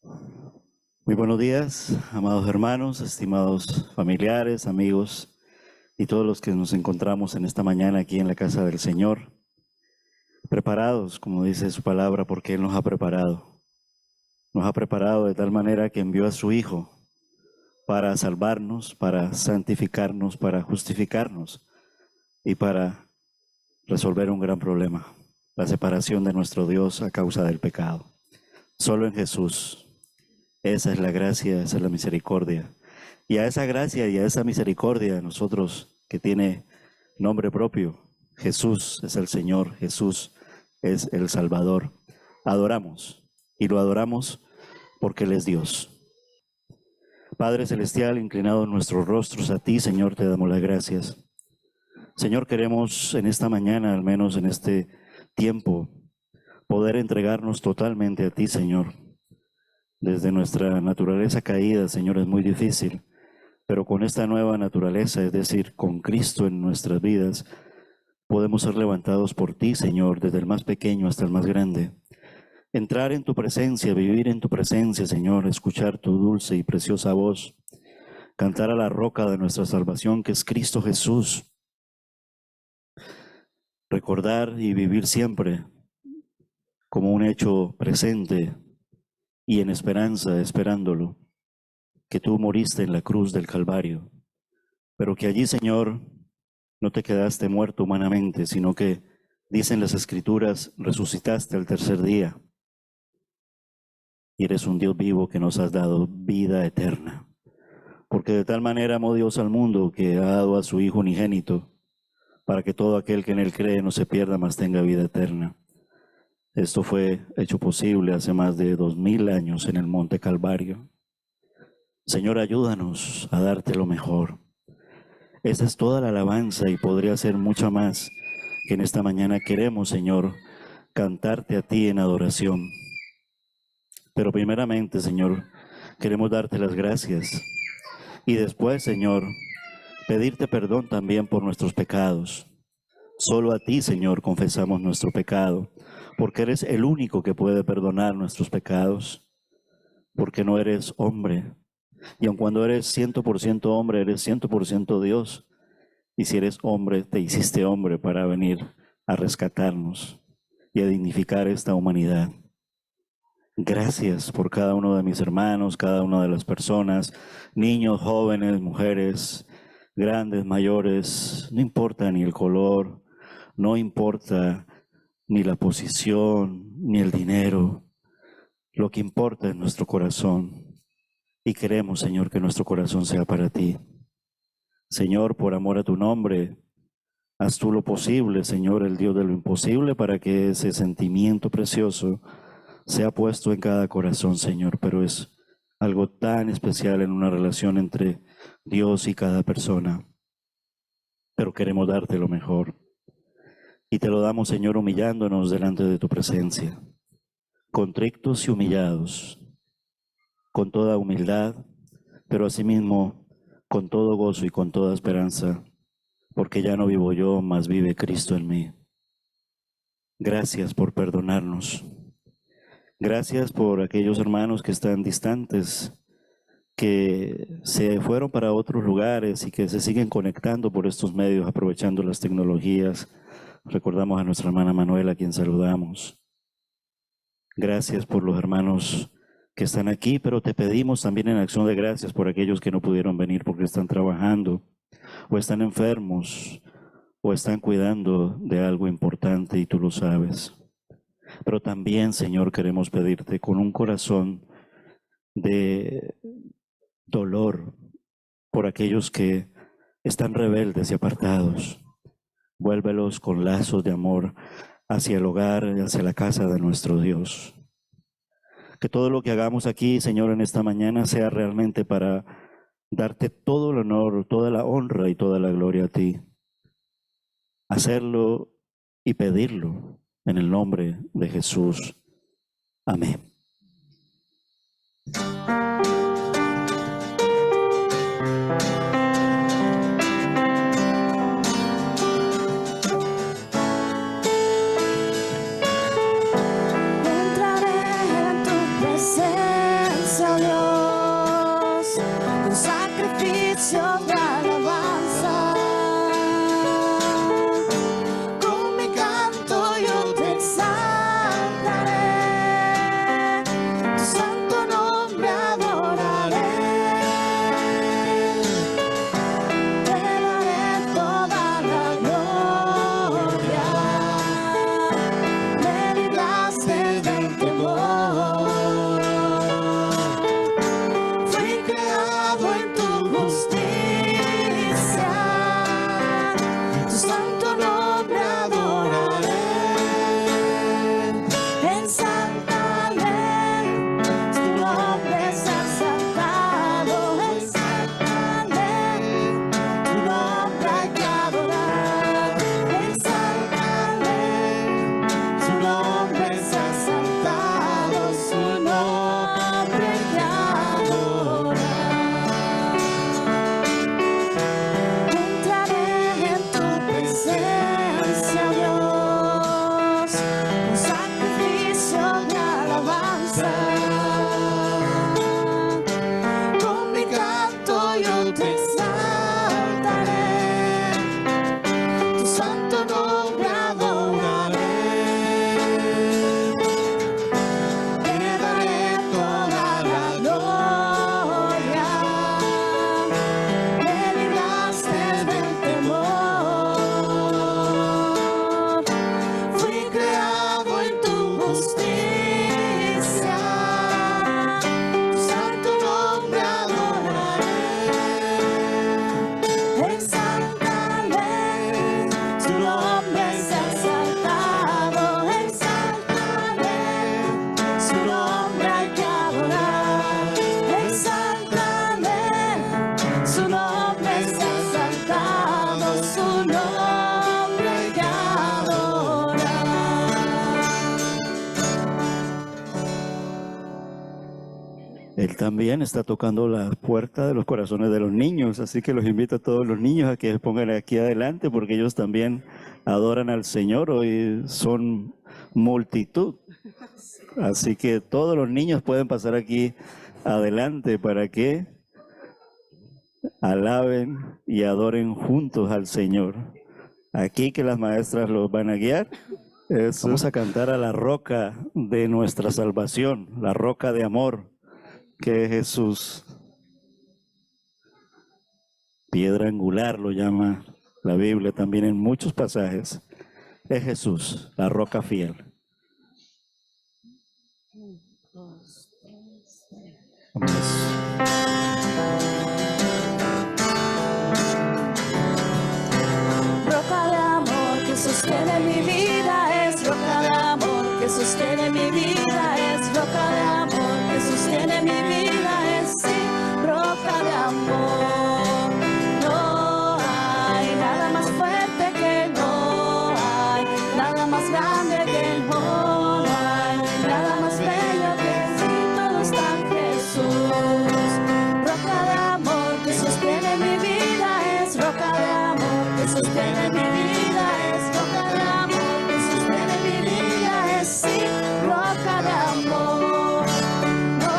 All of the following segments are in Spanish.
Muy buenos días, amados hermanos, estimados familiares, amigos y todos los que nos encontramos en esta mañana aquí en la casa del Señor, preparados, como dice su palabra, porque Él nos ha preparado. Nos ha preparado de tal manera que envió a su Hijo para salvarnos, para santificarnos, para justificarnos y para resolver un gran problema, la separación de nuestro Dios a causa del pecado. Solo en Jesús. Esa es la gracia, esa es la misericordia. Y a esa gracia y a esa misericordia, nosotros que tiene nombre propio, Jesús es el Señor, Jesús es el Salvador, adoramos. Y lo adoramos porque Él es Dios. Padre Celestial, inclinados nuestros rostros a ti, Señor, te damos las gracias. Señor, queremos en esta mañana, al menos en este tiempo, poder entregarnos totalmente a ti, Señor. Desde nuestra naturaleza caída, Señor, es muy difícil, pero con esta nueva naturaleza, es decir, con Cristo en nuestras vidas, podemos ser levantados por ti, Señor, desde el más pequeño hasta el más grande. Entrar en tu presencia, vivir en tu presencia, Señor, escuchar tu dulce y preciosa voz, cantar a la roca de nuestra salvación, que es Cristo Jesús. Recordar y vivir siempre como un hecho presente y en esperanza, esperándolo, que tú moriste en la cruz del Calvario, pero que allí, Señor, no te quedaste muerto humanamente, sino que, dicen las Escrituras, resucitaste al tercer día y eres un Dios vivo que nos has dado vida eterna. Porque de tal manera amó Dios al mundo que ha dado a su Hijo unigénito, para que todo aquel que en Él cree no se pierda, mas tenga vida eterna. Esto fue hecho posible hace más de 2000 años en el Monte Calvario. Señor, ayúdanos a darte lo mejor. Esa es toda la alabanza y podría ser mucha más que en esta mañana queremos, Señor, cantarte a ti en adoración. Pero primeramente, Señor, queremos darte las gracias y después, Señor, pedirte perdón también por nuestros pecados. Solo a ti, Señor, confesamos nuestro pecado, porque eres el único que puede perdonar nuestros pecados, porque no eres hombre. Y aun cuando eres 100% hombre, eres 100% Dios. Y si eres hombre, te hiciste hombre para venir a rescatarnos y a dignificar esta humanidad. Gracias por cada uno de mis hermanos, cada una de las personas, niños, jóvenes, mujeres, grandes, mayores, no importa ni el color, no importa ni la posición, ni el dinero. Lo que importa es nuestro corazón. Y queremos, Señor, que nuestro corazón sea para ti. Señor, por amor a tu nombre, haz tú lo posible, Señor, el Dios de lo imposible, para que ese sentimiento precioso sea puesto en cada corazón, Señor. Pero es algo tan especial en una relación entre Dios y cada persona. Pero queremos darte lo mejor. Y te lo damos, Señor, humillándonos delante de tu presencia, contritos y humillados, con toda humildad, pero asimismo con todo gozo y con toda esperanza, porque ya no vivo yo, mas vive Cristo en mí. Gracias por perdonarnos. Gracias por aquellos hermanos que están distantes, que se fueron para otros lugares y que se siguen conectando por estos medios, aprovechando las tecnologías. Recordamos a nuestra hermana Manuela, a quien saludamos. Gracias por los hermanos que están aquí, pero te pedimos también en acción de gracias por aquellos que no pudieron venir porque están trabajando, o están enfermos, o están cuidando de algo importante y tú lo sabes. Pero también, Señor, queremos pedirte con un corazón de dolor por aquellos que están rebeldes y apartados. Vuélvelos con lazos de amor hacia el hogar y hacia la casa de nuestro Dios. Que todo lo que hagamos aquí, Señor, en esta mañana sea realmente para darte todo el honor, toda la honra y toda la gloria a ti. Hacerlo y pedirlo en el nombre de Jesús. Amén. Entraré en tu presencia. Él también está tocando la puerta de los corazones de los niños, así que los invito a todos los niños a que se pongan aquí adelante porque ellos también adoran al Señor. Hoy son multitud, así que todos los niños pueden pasar aquí adelante para que alaben y adoren juntos al Señor. Aquí que las maestras los van a guiar. Vamos a cantar a la roca de nuestra salvación, la roca de amor, que es Jesús. Piedra angular lo llama la Biblia también en muchos pasajes. Es Jesús, la roca fiel. Roca de amor que sostiene mi vida, es roca de amor que sostiene mi vida, es roca de amor que sostiene mi vida, es sí, roca de amor. No hay nada más fuerte que él, no hay nada más grande que él, no hay nada más bello que él, sí, todo está en Jesús. Roca de amor que sostiene mi vida, es roca de amor que sostiene mi vida, es roca de amor que sostiene mi vida, es sí, roca de amor. No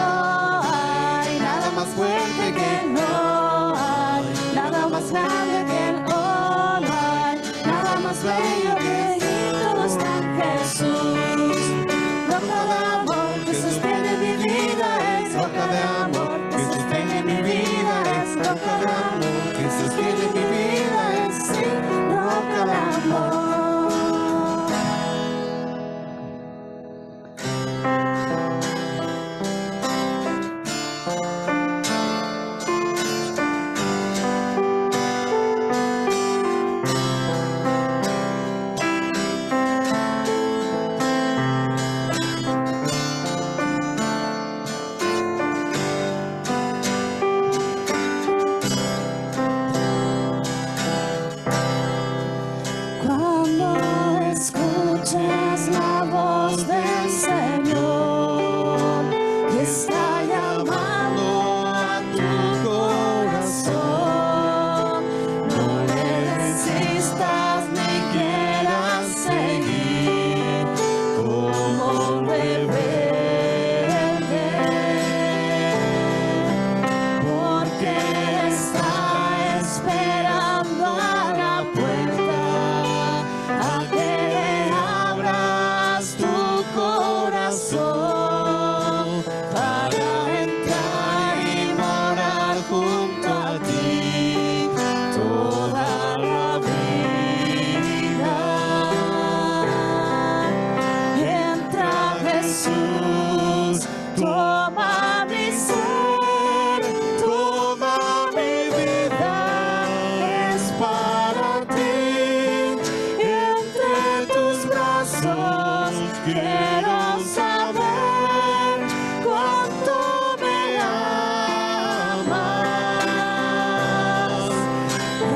hay nada más fuerte que él, no hay nada más grande que él, oh, no hay nada más bello que él, y todo está en Jesús. Roca de amor que sostiene mi vida, es roca de amor que sostiene mi vida, es roca de amor que sostiene mi vida, es sí, roca de amor. Cuando escuches la voz del Señor que está llamando a tu corazón, no le resistas ni quieras seguir como un rebelde, porque está esperando a la puerta a que le abras tu corazón para entrar y morar junto a ti toda la vida. Entra Jesús, toma mi ser, toma mi vida, es para ti. Entre tus brazos quiero saber cuánto me amas.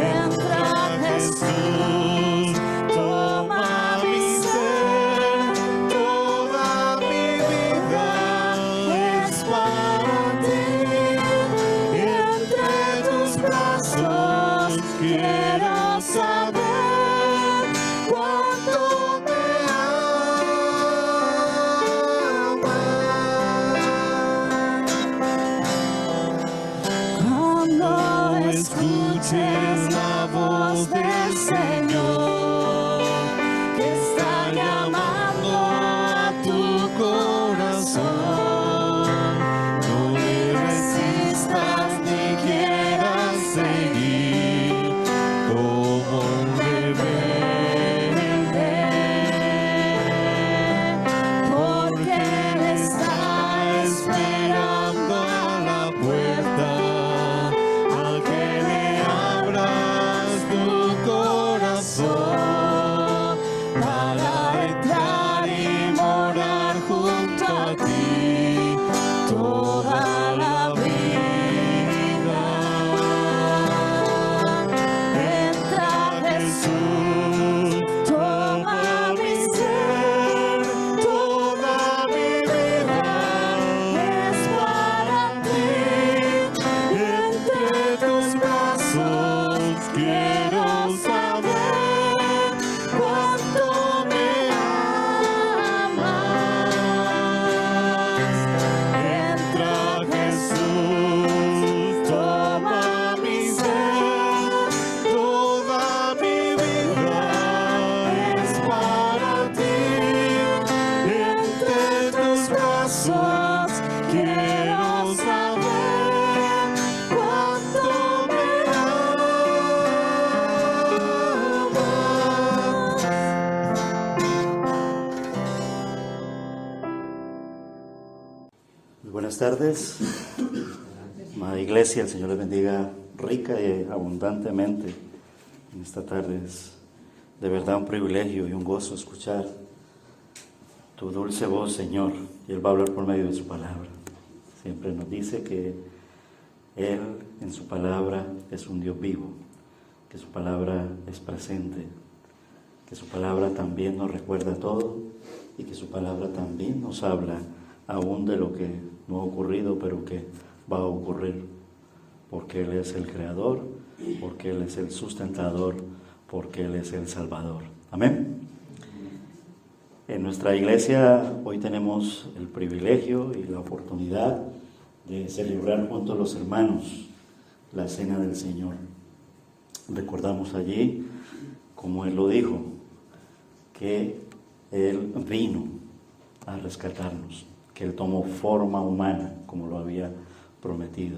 Entra Jesús, toma mi ser, toma mi vida, es para ti. Entre tus brazos quiero saber cuánto me amas. Buenas tardes, amada iglesia. El Señor les bendiga rica y abundantemente en esta tarde. Es de verdad un privilegio y un gozo escuchar tu dulce voz, Señor, y Él va a hablar por medio de su palabra. Siempre nos dice que Él en su palabra es un Dios vivo, que su palabra es presente, que su palabra también nos recuerda todo y que su palabra también nos habla aún de lo que no ha ocurrido, pero que va a ocurrir, porque Él es el Creador, porque Él es el sustentador, porque Él es el Salvador. Amén. En nuestra iglesia hoy tenemos el privilegio y la oportunidad de celebrar junto a los hermanos la Cena del Señor. Recordamos allí, como Él lo dijo, que Él vino a rescatarnos, que Él tomó forma humana, como lo había prometido.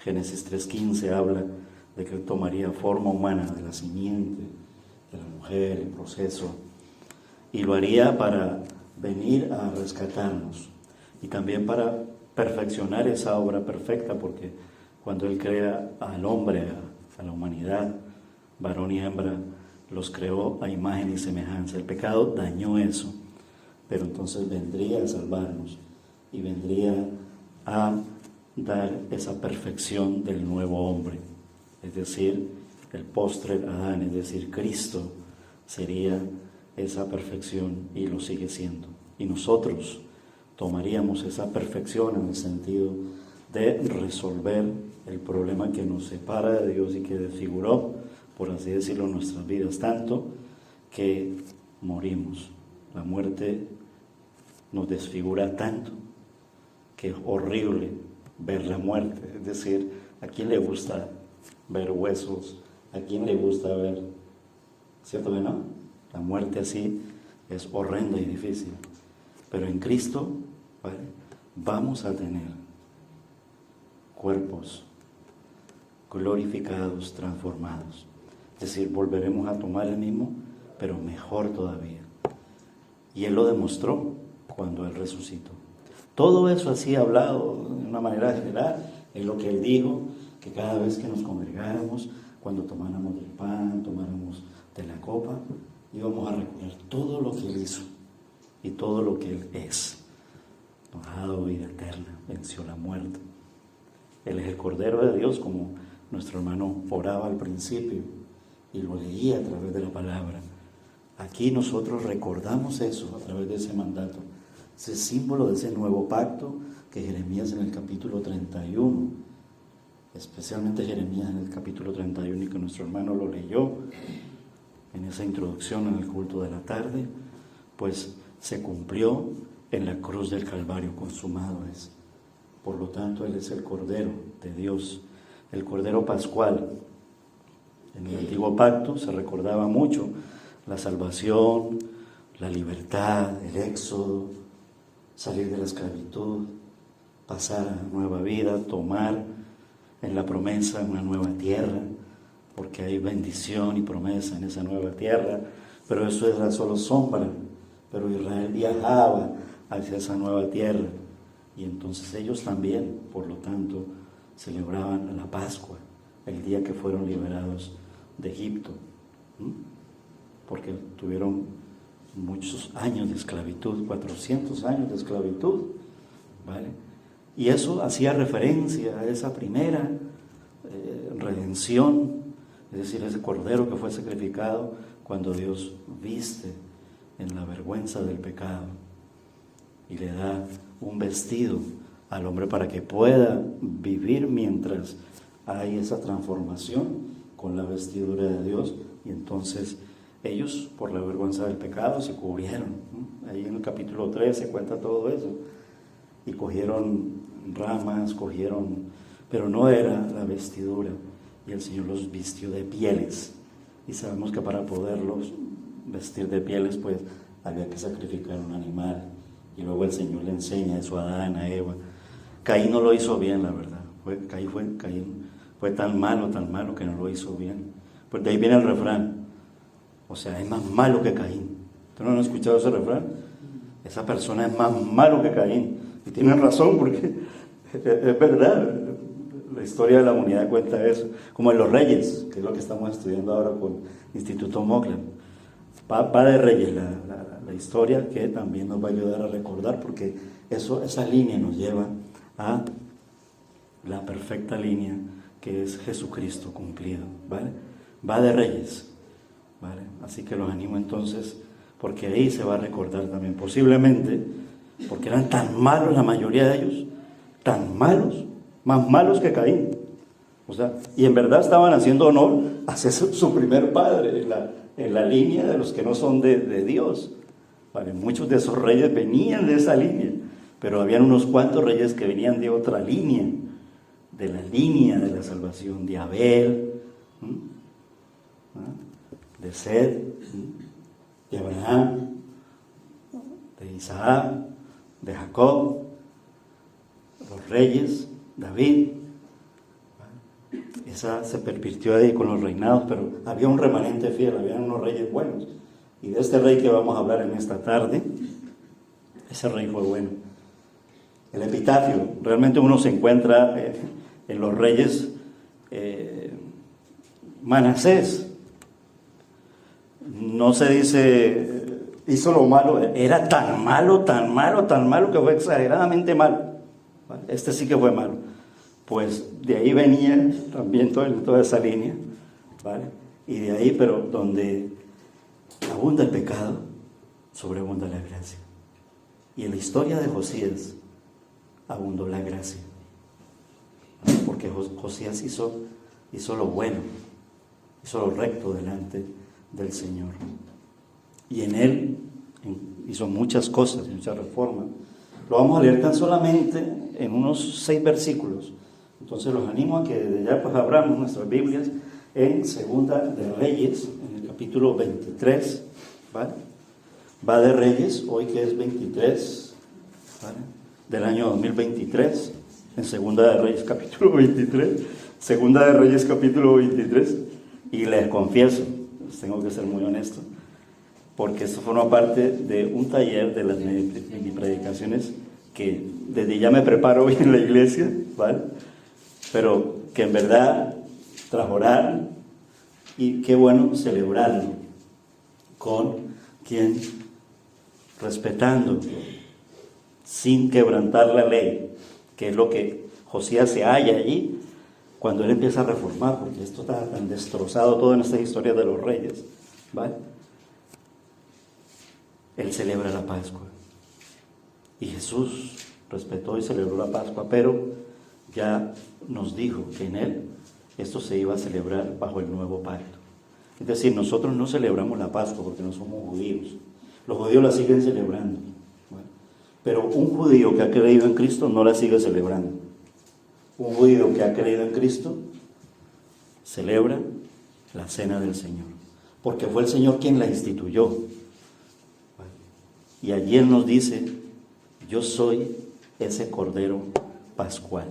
Génesis 3:15 habla de que Él tomaría forma humana de la simiente, de la mujer, el proceso, y lo haría para venir a rescatarnos y también para perfeccionar esa obra perfecta, porque cuando Él crea al hombre, a la humanidad, varón y hembra, los creó a imagen y semejanza. El pecado dañó eso, pero entonces vendría a salvarnos y vendría a dar esa perfección del nuevo hombre, es decir, el postre Adán, es decir, Cristo sería esa perfección y lo sigue siendo. Y nosotros tomaríamos esa perfección en el sentido de resolver el problema que nos separa de Dios y que desfiguró, por así decirlo, nuestras vidas, tanto que morimos. La muerte nos desfigura tanto que es horrible ver la muerte. Es decir, ¿a quién le gusta ver huesos? ¿A quién le gusta ver? ¿Cierto que no? La muerte así es horrenda y difícil. Pero en Cristo, ¿vale?, vamos a tener cuerpos glorificados, transformados. Es decir, volveremos a tomar el mismo, pero mejor todavía. Y Él lo demostró cuando Él resucitó. Todo eso así hablado de una manera general es lo que Él dijo, que cada vez que nos congregáramos, cuando tomáramos del pan, tomáramos de la copa, íbamos a recordar todo lo que Él hizo y todo lo que Él es. Nos ha dado vida eterna, venció la muerte. Él es el Cordero de Dios, como nuestro hermano oraba al principio y lo leía a través de la palabra. Aquí nosotros recordamos eso a través de ese mandato, ese símbolo de ese nuevo pacto que Jeremías en el capítulo 31, especialmente Jeremías en el capítulo 31, y que nuestro hermano lo leyó en esa introducción en el culto de la tarde, pues se cumplió en la cruz del Calvario, consumado es. Por lo tanto, Él es el Cordero de Dios, el Cordero Pascual. En el antiguo pacto se recordaba mucho la salvación, la libertad, el éxodo, salir de la esclavitud, pasar a nueva vida, tomar en la promesa una nueva tierra, porque hay bendición y promesa en esa nueva tierra, pero eso era solo sombra. Pero Israel viajaba hacia esa nueva tierra, y entonces ellos también, por lo tanto, celebraban la Pascua, el día que fueron liberados de Egipto, porque tuvieron muchos años de esclavitud, 400 años de esclavitud, ¿vale? Y eso hacía referencia a esa primera redención, es decir, ese cordero que fue sacrificado cuando Dios viste en la vergüenza del pecado y le da un vestido al hombre para que pueda vivir mientras hay esa transformación con la vestidura de Dios. Y entonces ellos, por la vergüenza del pecado, se cubrieron. Ahí en el capítulo 13 cuenta todo eso. Y cogieron ramas, pero no era la vestidura. Y el Señor los vistió de pieles. Y sabemos que para poderlos vestir de pieles, pues había que sacrificar un animal. Y luego el Señor le enseña eso a Adán, a Eva. Caín no lo hizo bien, la verdad. Caín fue tan malo que no lo hizo bien. Pues de ahí viene el refrán. O sea, es más malo que Caín. ¿Tú no has escuchado ese refrán? esa persona es más malo que Caín. Y tienen razón, porque es verdad, la historia de la humanidad cuenta eso. Como en los reyes, que es lo que estamos estudiando ahora con Instituto Moclan. Va de reyes la historia, que también nos va a ayudar a recordar, porque esa línea nos lleva a la perfecta línea que es Jesucristo cumplido, ¿vale? Va de reyes, ¿vale? Así que los animo entonces, porque ahí se va a recordar también, posiblemente, porque eran tan malos la mayoría de ellos, tan malos, más malos que Caín. O sea, y en verdad estaban haciendo honor a ser su primer padre en la línea de los que no son de Dios. ¿Vale? Muchos de esos reyes venían de esa línea, pero habían unos cuantos reyes que venían de otra línea, de la línea de la salvación, de Abel, de Seth, de Abraham, de Isaac, de Jacob, los reyes, David. Esa se pervirtió ahí con los reinados, pero había un remanente fiel, había unos reyes buenos. Y de este rey que vamos a hablar en esta tarde, ese rey fue bueno. El epitafio, realmente uno se encuentra en los reyes. Manasés, no se dice hizo lo malo, era tan malo que fue exageradamente malo. Este sí que fue malo. Pues de ahí venía también toda esa línea, ¿vale? Y de ahí, pero donde abunda el pecado, sobreabunda la gracia. Y en la historia de Josías abundó la gracia, porque Josías hizo lo bueno, hizo lo recto delante del Señor. Y en él hizo muchas cosas, muchas reformas. Lo vamos a leer tan solamente en unos 6 versículos. Entonces los animo a que desde ya pues abramos nuestras Biblias en Segunda de Reyes, en el capítulo 23, ¿vale? Va de Reyes, hoy que es 23, ¿vale?, del año 2023, en Segunda de Reyes capítulo 23, Segunda de Reyes capítulo 23, y les confieso, pues tengo que ser muy honesto, porque esto forma parte de un taller de las mini predicaciones que desde ya me preparo hoy en la iglesia, ¿vale? Pero que en verdad tras orar, y qué bueno celebrarlo con quien, respetando, sin quebrantar la ley, que es lo que Josías se halla allí cuando él empieza a reformar, porque esto está tan destrozado todo en esta historia de los reyes, ¿vale? Él celebra la Pascua y Jesús respetó y celebró la Pascua, pero ya nos dijo que en él esto se iba a celebrar bajo el nuevo pacto. Es decir, nosotros no celebramos la Pascua porque no somos judíos. Los judíos la siguen celebrando, ¿vale? Pero un judío que ha creído en Cristo no la sigue celebrando. Un judío que ha creído en Cristo celebra la cena del Señor, porque fue el Señor quien la instituyó. Y allí Él nos dice: yo soy ese Cordero Pascual.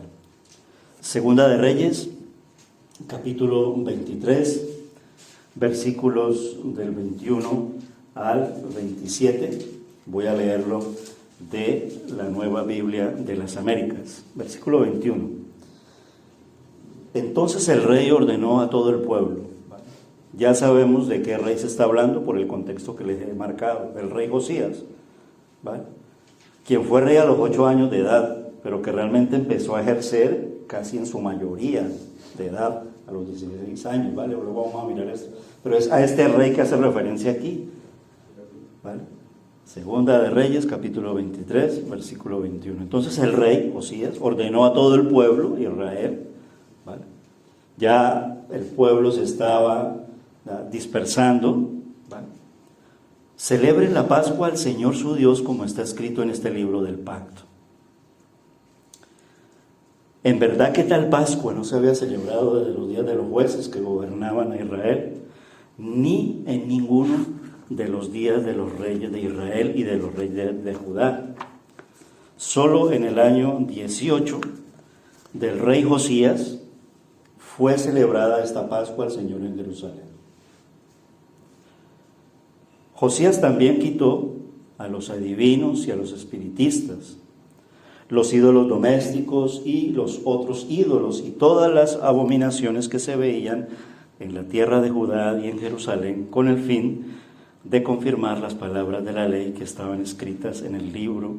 Segunda de Reyes, capítulo 23, versículos del 21 al 27. Voy a leerlo de la Nueva Biblia de las Américas. Versículo 21. Entonces el rey ordenó a todo el pueblo. Ya sabemos de qué rey se está hablando por el contexto que les he marcado, el rey Josías, ¿vale?, quien fue rey a los 8 años de edad, pero que realmente empezó a ejercer casi en su mayoría de edad, a los 16 años, ¿vale? Luego vamos a mirar esto. Pero es a este rey que hace referencia aquí, ¿vale? Segunda de Reyes, capítulo 23, versículo 21. Entonces el rey Josías ordenó a todo el pueblo, Israel, ¿vale? Ya el pueblo se estaba dispersando, ¿vale? Celebren la Pascua al Señor su Dios, como está escrito en este libro del pacto. En verdad que tal Pascua no se había celebrado desde los días de los jueces que gobernaban a Israel, ni en ninguno de los días de los reyes de Israel y de los reyes de Judá. Solo en el año 18 del rey Josías fue celebrada esta Pascua al Señor en Jerusalén. Josías también quitó a los adivinos y a los espiritistas, los ídolos domésticos y los otros ídolos y todas las abominaciones que se veían en la tierra de Judá y en Jerusalén, con el fin de confirmar las palabras de la ley que estaban escritas en el libro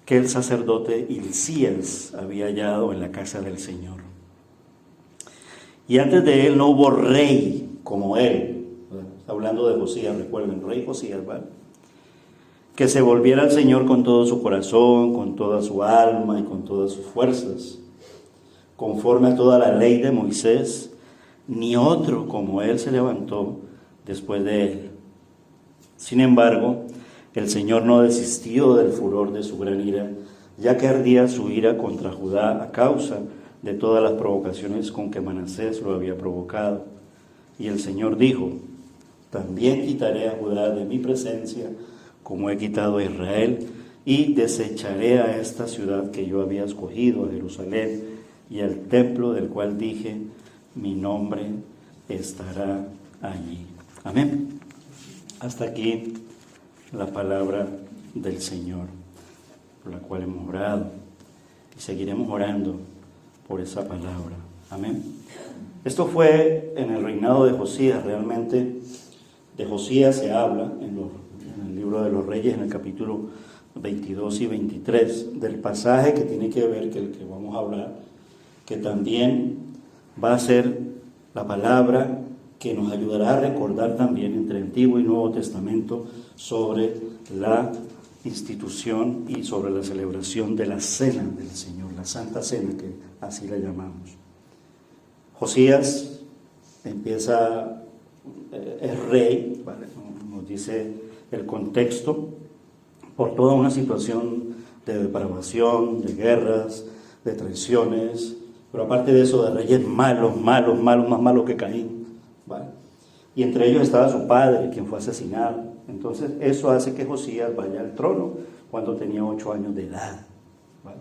que el sacerdote Hilcías había hallado en la casa del Señor. Y antes de él no hubo rey como él. Está hablando de Josías, recuerden, rey Josías, ¿vale? Que se volviera al Señor con todo su corazón, con toda su alma y con todas sus fuerzas, conforme a toda la ley de Moisés, ni otro como él se levantó después de él. Sin embargo, el Señor no desistió del furor de su gran ira, ya que ardía su ira contra Judá a causa de todas las provocaciones con que Manasés lo había provocado. Y el Señor dijo: también quitaré a Judá de mi presencia, como he quitado a Israel, y desecharé a esta ciudad que yo había escogido, a Jerusalén, y al templo del cual dije: mi nombre estará allí. Amén. Hasta aquí la palabra del Señor, por la cual hemos orado, y seguiremos orando por esa palabra. Amén. Esto fue en el reinado de Josías. Realmente de Josías se habla en el libro de los Reyes, en el capítulo 22 y 23, del pasaje que tiene que ver, que el que vamos a hablar, que también va a ser la palabra que nos ayudará a recordar también entre Antiguo y Nuevo Testamento sobre la institución y sobre la celebración de la Cena del Señor, la Santa Cena, que así la llamamos. Josías empieza, es rey, ¿vale? Nos dice el contexto, por toda una situación de depravación, de guerras, de traiciones, pero aparte de eso, de reyes malos, más malos que Caín, ¿vale? Y entre ellos estaba su padre, quien fue asesinado. Entonces eso hace que Josías vaya al trono cuando tenía 8 años de edad, ¿vale?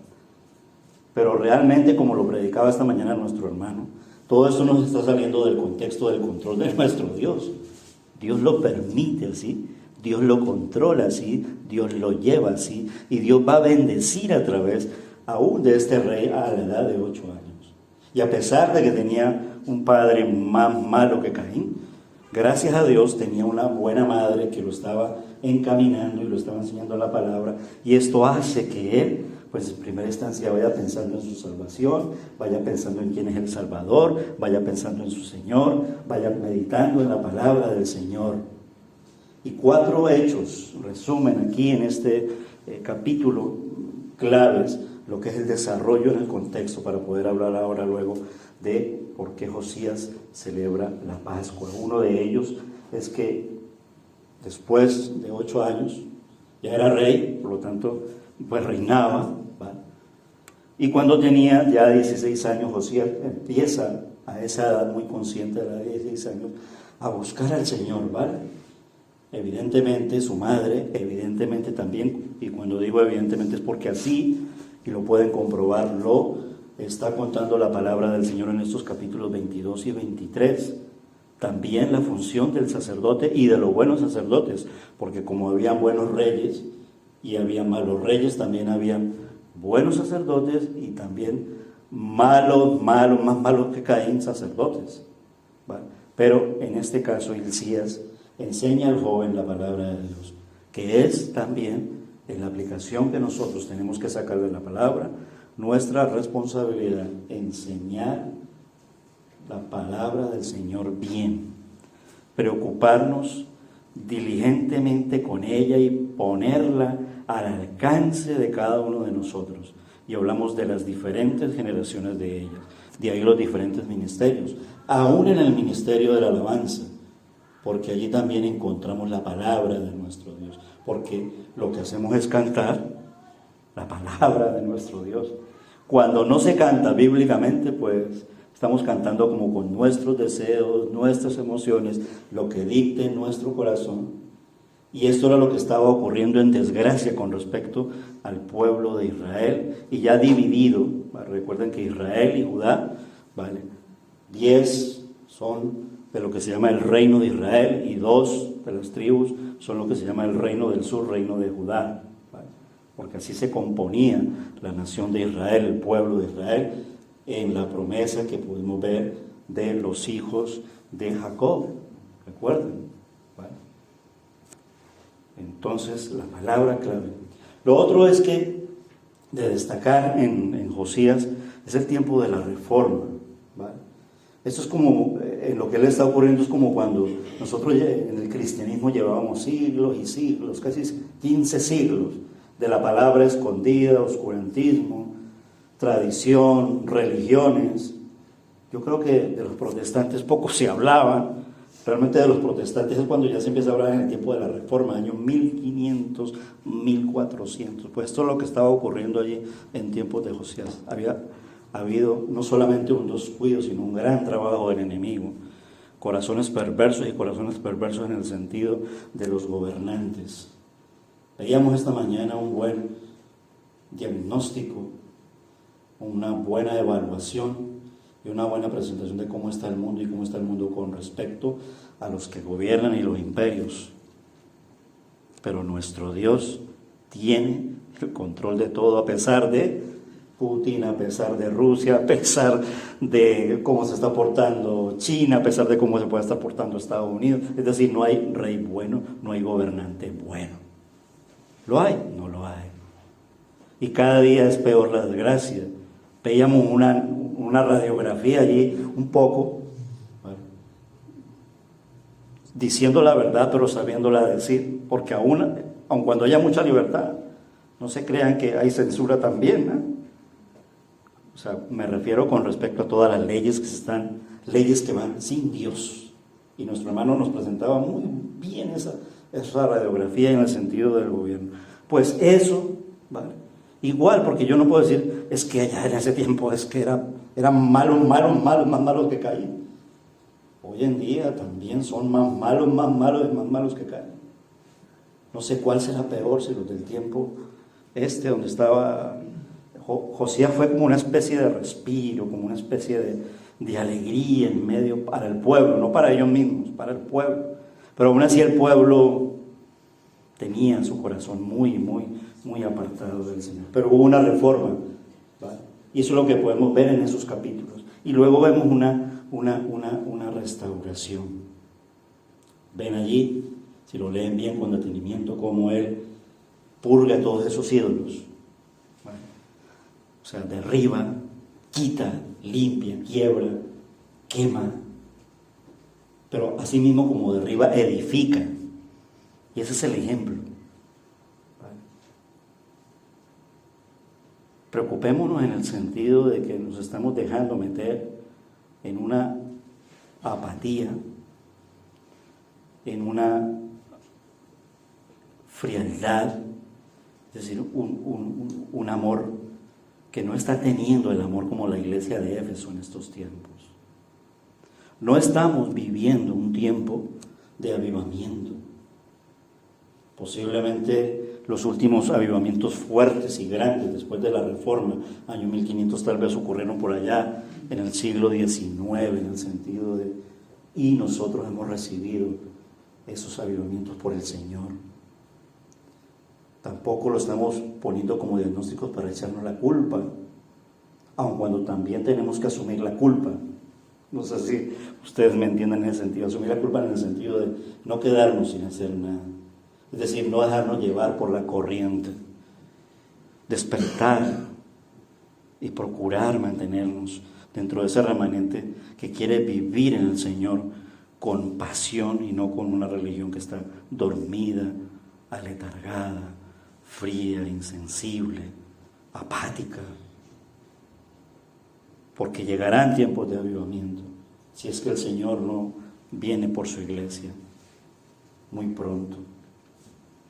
Pero realmente, como lo predicaba esta mañana nuestro hermano, todo esto nos está saliendo del contexto del control de nuestro Dios. Dios lo permite así, Dios lo controla así, Dios lo lleva así, y Dios va a bendecir a través aún de este rey a la edad de 8 años. Y a pesar de que tenía un padre más malo que Caín, gracias a Dios tenía una buena madre que lo estaba encaminando y lo estaba enseñando la palabra, y esto hace que él, pues en primera instancia, vaya pensando en su salvación, vaya pensando en quién es el Salvador, vaya pensando en su Señor, vaya meditando en la palabra del Señor. Y 4 hechos resumen aquí en este capítulo claves lo que es el desarrollo en el contexto, para poder hablar ahora luego de por qué Josías celebra la Pascua. Uno de ellos es que después de 8 años ya era rey, por lo tanto pues reinaba, ¿vale? Y cuando tenía ya 16 años, Josías empieza a esa edad, muy consciente de la edad de 16 años, a buscar al Señor, ¿vale? Evidentemente su madre, evidentemente también, y cuando digo evidentemente es porque así, y lo pueden comprobar, lo está contando la palabra del Señor en estos capítulos 22 y 23. También la función del sacerdote y de los buenos sacerdotes, porque como habían buenos reyes y había malos reyes, también habían buenos sacerdotes y también más malos que Caín, sacerdotes, ¿vale? Pero en este caso Hilcías enseña al joven la palabra de Dios, que es también en la aplicación que nosotros tenemos que sacar de la palabra, nuestra responsabilidad, enseñar la palabra del Señor bien, preocuparnos diligentemente con ella y ponerla al alcance de cada uno de nosotros. Y hablamos de las diferentes generaciones de ellas, de ahí los diferentes ministerios, aún en el ministerio de la alabanza, porque allí también encontramos la palabra de nuestro Dios, porque lo que hacemos es cantar la palabra de nuestro Dios. Cuando no se canta bíblicamente, pues estamos cantando como con nuestros deseos, nuestras emociones, lo que dicte nuestro corazón. Y esto era lo que estaba ocurriendo en desgracia con respecto al pueblo de Israel, y ya dividido. Recuerden que Israel y Judá, ¿vale? 10 son de lo que se llama el reino de Israel, y 2 de las tribus son lo que se llama el reino del sur, reino de Judá, ¿vale? Porque así se componía la nación de Israel, el pueblo de Israel, en la promesa que pudimos ver de los hijos de Jacob, recuerden, ¿vale? Entonces, la palabra clave. Lo otro es que, de destacar en Josías, es el tiempo de la reforma, ¿vale? Esto es como, en lo que le está ocurriendo, es como cuando nosotros en el cristianismo llevábamos siglos y siglos, casi 15 siglos, de la palabra escondida, oscurantismo, tradición, religiones. Yo creo que de los protestantes poco se hablaba. Realmente de los protestantes es cuando ya se empieza a hablar en el tiempo de la Reforma, año 1500, 1400. Pues esto es lo que estaba ocurriendo allí en tiempos de Josías. Había habido no solamente un descuido, sino un gran trabajo del enemigo. Corazones perversos, y corazones perversos en el sentido de los gobernantes. Veíamos esta mañana un buen diagnóstico, una buena evaluación y una buena presentación de cómo está el mundo y cómo está el mundo con respecto a los que gobiernan y los imperios. Pero nuestro Dios tiene el control de todo, a pesar de Putin, a pesar de Rusia, a pesar de cómo se está portando China, a pesar de cómo se puede estar portando Estados Unidos. Es decir, no hay rey bueno, no hay gobernante bueno. ¿Lo hay? No lo hay. Y cada día es peor la desgracia. Veíamos una radiografía allí, un poco, ¿vale?, diciendo la verdad, pero sabiéndola decir, porque aun cuando haya mucha libertad, no se crean que hay censura también, ¿no? O sea, me refiero con respecto a todas las leyes leyes que van sin Dios. Y nuestro hermano nos presentaba muy bien esa radiografía en el sentido del gobierno. Pues eso, ¿vale? Igual, porque yo no puedo decir, es que allá en ese tiempo es que eran malos, más malos que Caín. Hoy en día también son más malos que Caín. No sé cuál será peor, si los del tiempo donde estaba Josías, fue como una especie de respiro, como una especie de alegría en medio para el pueblo, no para ellos mismos, para el pueblo. Pero aún así el pueblo tenía su corazón muy apartado del Señor. Pero hubo una reforma, ¿vale? Y eso es lo que podemos ver en esos capítulos. Y luego vemos una restauración. Ven allí, si lo leen bien con detenimiento, cómo Él purga todos esos ídolos, ¿vale? O sea, derriba, quita, limpia, quiebra, quema. Pero así mismo como derriba, edifica. Y ese es el ejemplo. Preocupémonos en el sentido de que nos estamos dejando meter en una apatía, en una frialdad, es decir, un amor que no está teniendo el amor como la iglesia de Éfeso en estos tiempos. No estamos viviendo un tiempo de avivamiento. Posiblemente los últimos avivamientos fuertes y grandes después de la Reforma, año 1500, tal vez ocurrieron por allá en el siglo XIX, en el sentido de, y nosotros hemos recibido esos avivamientos por el Señor. Tampoco lo estamos poniendo como diagnósticos para echarnos la culpa, aun cuando también tenemos que asumir la culpa. No sé si ustedes me entienden en ese sentido, asumir la culpa en el sentido de no quedarnos sin hacer nada. Es decir, no dejarnos llevar por la corriente, despertar y procurar mantenernos dentro de ese remanente que quiere vivir en el Señor con pasión y no con una religión que está dormida, aletargada, fría, insensible, apática. Porque llegarán tiempos de avivamiento, si es que el Señor no viene por su iglesia muy pronto.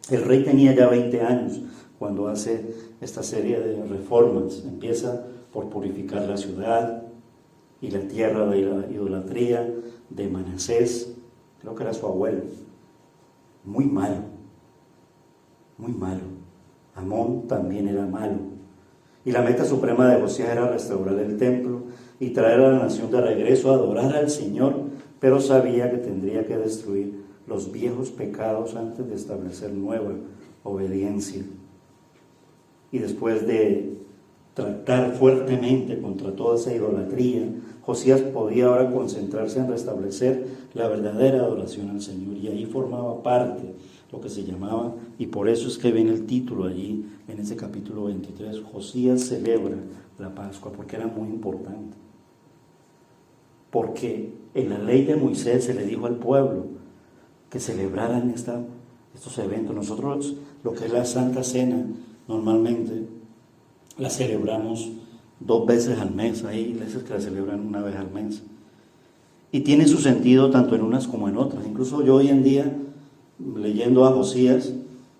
El rey tenía ya 20 años cuando hace esta serie de reformas. Empieza por purificar la ciudad y la tierra de la idolatría de Manasés, creo que era su abuelo. Muy malo. Amón también era malo. Y la meta suprema de Josías era restaurar el templo y traer a la nación de regreso a adorar al Señor, pero sabía que tendría que destruir los viejos pecados antes de establecer nueva obediencia. Y después de tratar fuertemente contra toda esa idolatría, Josías podía ahora concentrarse en restablecer la verdadera adoración al Señor, y ahí formaba parte lo que se llamaba, y por eso es que viene el título allí en ese capítulo 23, Josías celebra la Pascua, porque era muy importante. Porque en la ley de Moisés se le dijo al pueblo que celebraran estos eventos. Nosotros, lo que es la Santa Cena, normalmente la celebramos 2 veces al mes. Hay iglesias que la celebran 1 vez al mes. Y tiene su sentido tanto en unas como en otras. Incluso yo hoy en día, leyendo a Josías,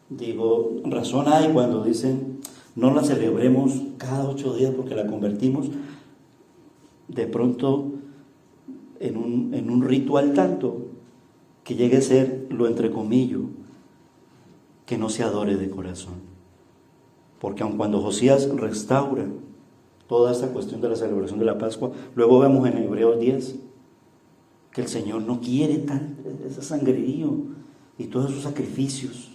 digo, razón hay cuando dicen, no la celebremos cada 8 días porque la convertimos de pronto en un ritual tanto que llegue a ser lo entrecomillo, que no se adore de corazón. Porque aun cuando Josías restaura toda esta cuestión de la celebración de la Pascua, luego vemos en Hebreos 10 que el Señor no quiere ese sangrerío y todos esos sacrificios.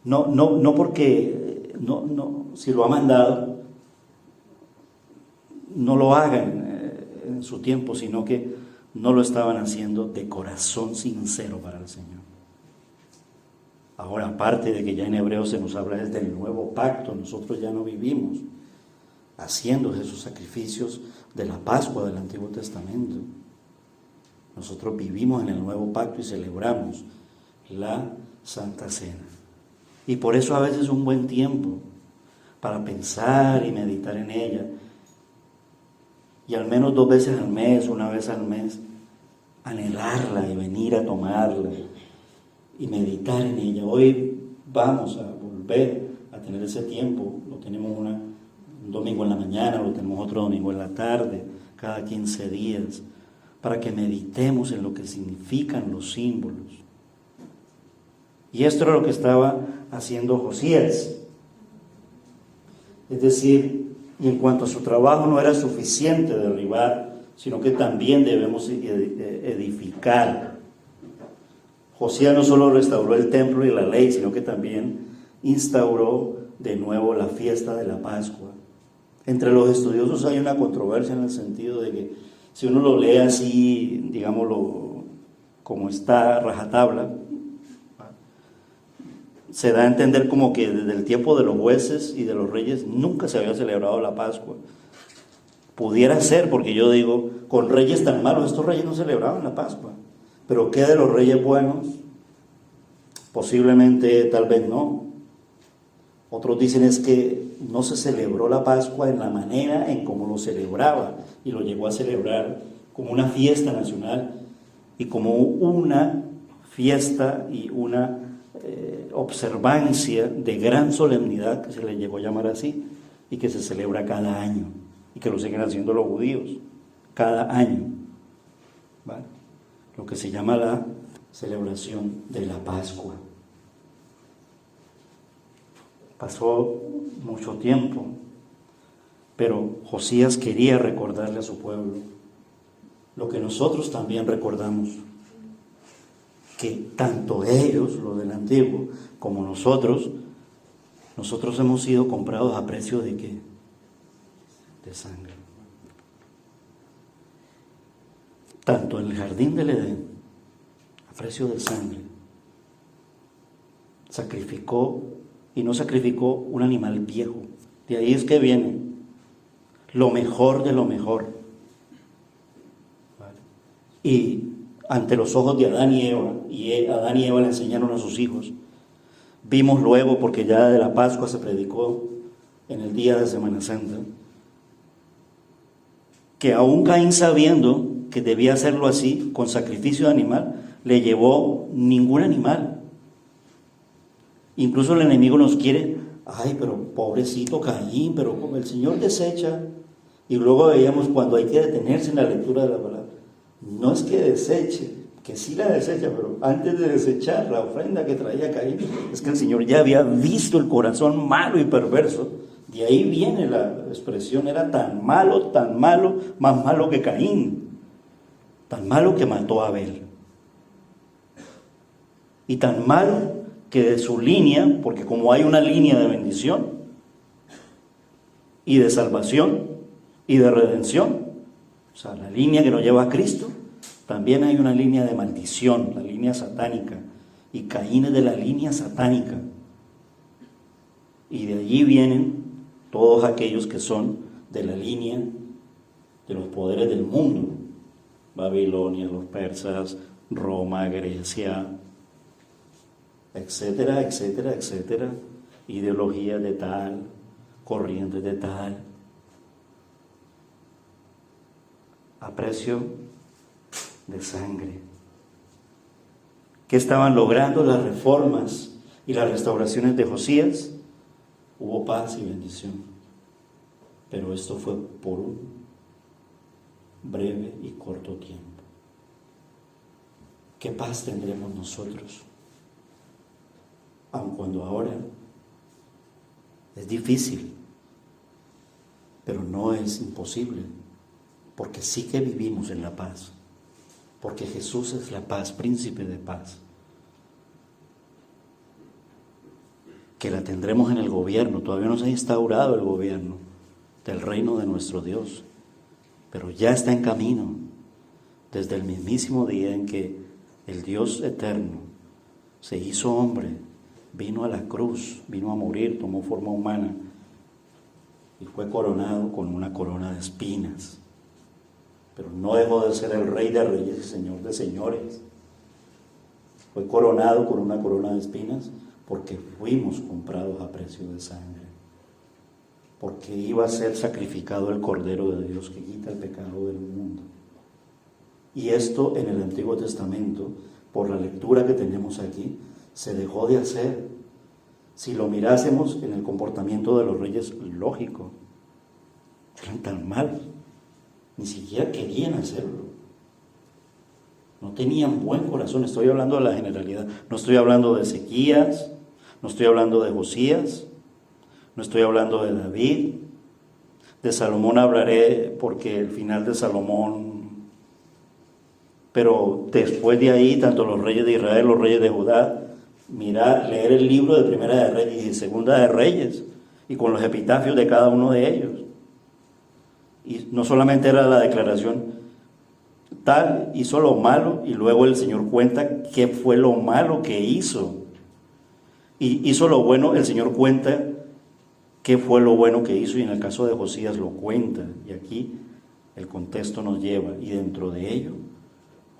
No porque si lo ha mandado, no lo hagan en su tiempo, sino que no lo estaban haciendo de corazón sincero para el Señor. Ahora, aparte de que ya en Hebreos se nos habla desde el nuevo pacto, nosotros ya no vivimos haciendo esos sacrificios de la Pascua del Antiguo Testamento. Nosotros vivimos en el nuevo pacto y celebramos la Santa Cena. Y por eso a veces es un buen tiempo para pensar y meditar en ella. Y al menos 2 veces al mes, 1 vez al mes, anhelarla y venir a tomarla y meditar en ella. Hoy vamos a volver a tener ese tiempo. Lo tenemos un domingo en la mañana, lo tenemos otro domingo en la tarde, cada 15 días, para que meditemos en lo que significan los símbolos. Y esto era lo que estaba haciendo Josías. Es decir, y en cuanto a su trabajo no era suficiente derribar, sino que también debemos edificar. Josías no solo restauró el templo y la ley, sino que también instauró de nuevo la fiesta de la Pascua. Entre los estudiosos hay una controversia en el sentido de que si uno lo lee así, digámoslo, como está rajatabla, se da a entender como que desde el tiempo de los jueces y de los reyes nunca se había celebrado la Pascua. Pudiera ser, porque yo digo, con reyes tan malos, estos reyes no celebraban la Pascua. Pero ¿qué de los reyes buenos? Posiblemente, tal vez no. Otros dicen es que no se celebró la Pascua en la manera en cómo lo celebraba, y lo llegó a celebrar como una fiesta nacional y como una fiesta y una observancia de gran solemnidad, que se le llegó a llamar así, y que se celebra cada año, y que lo siguen haciendo los judíos cada año, ¿vale? Lo que se llama la celebración de la Pascua. Pasó mucho tiempo, pero Josías quería recordarle a su pueblo lo que nosotros también recordamos, que tanto ellos, los del antiguo, como nosotros hemos sido comprados a precio de ¿qué? De sangre. Tanto en el jardín del Edén, a precio de sangre, sacrificó, y no sacrificó un animal viejo. De ahí es que viene lo mejor de lo mejor. ¿Vale? Y ante los ojos de Adán y Eva le enseñaron a sus hijos. Vimos luego, porque ya de la Pascua se predicó en el día de Semana Santa, que aún Caín, sabiendo que debía hacerlo así, con sacrificio de animal, le llevó ningún animal. Incluso el enemigo nos quiere, ay, pero pobrecito Caín, pero como el Señor desecha. Y luego veíamos cuando hay que detenerse en la lectura de la palabra. No es que deseche, que sí la desecha, pero antes de desechar la ofrenda que traía Caín, es que el Señor ya había visto el corazón malo y perverso. De ahí viene la expresión, era tan malo, más malo que Caín, tan malo que mató a Abel. Y tan mal que de su línea, porque como hay una línea de bendición y de salvación y de redención, o sea, la línea que nos lleva a Cristo, también hay una línea de maldición, la línea satánica. Y Caín es de la línea satánica. Y de allí vienen todos aquellos que son de la línea de los poderes del mundo. Babilonia, los persas, Roma, Grecia, etcétera, etcétera, etcétera. Ideologías de tal, corrientes de tal. A precio de sangre. ¿Qué estaban logrando las reformas y las restauraciones de Josías? Hubo paz y bendición. Pero esto fue por un breve y corto tiempo. ¿Qué paz tendremos nosotros? Aun cuando ahora es difícil, pero no es imposible, porque sí que vivimos en la paz, porque Jesús es la paz, príncipe de paz. Que la tendremos en el gobierno, todavía no se ha instaurado el gobierno del reino de nuestro Dios, pero ya está en camino, desde el mismísimo día en que el Dios eterno se hizo hombre, vino a la cruz, vino a morir, tomó forma humana y fue coronado con una corona de espinas. Pero no dejó de ser el Rey de Reyes y Señor de Señores. Fue coronado con una corona de espinas porque fuimos comprados a precio de sangre. Porque iba a ser sacrificado el Cordero de Dios que quita el pecado del mundo. Y esto en el Antiguo Testamento, por la lectura que tenemos aquí, se dejó de hacer. Si lo mirásemos en el comportamiento de los reyes, lógico, eran tan malos, ni siquiera querían hacerlo. No tenían buen corazón. Estoy hablando de la generalidad. No estoy hablando de Ezequías, no estoy hablando de Josías, no estoy hablando de David. De Salomón hablaré porque el final de Salomón. Pero después de ahí, tanto los reyes de Israel, los reyes de Judá, leer el libro de Primera de Reyes y Segunda de Reyes, y con los epitafios de cada uno de ellos. Y no solamente era la declaración, tal hizo lo malo, y luego el Señor cuenta qué fue lo malo que hizo. Y hizo lo bueno, el Señor cuenta qué fue lo bueno que hizo, y en el caso de Josías lo cuenta. Y aquí el contexto nos lleva, y dentro de ello,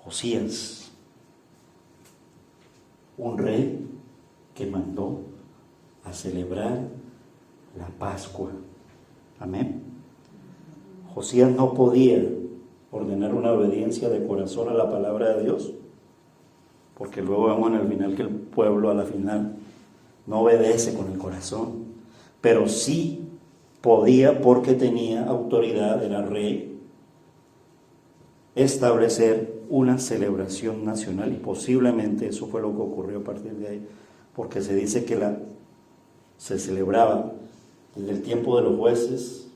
Josías, un rey que mandó a celebrar la Pascua. Amén. Josías no podía ordenar una obediencia de corazón a la palabra de Dios, porque luego vemos en el final que el pueblo a la final no obedece con el corazón, pero sí podía, porque tenía autoridad, era rey, establecer una celebración nacional, y posiblemente eso fue lo que ocurrió a partir de ahí, porque se dice que se celebraba desde el tiempo de los jueces,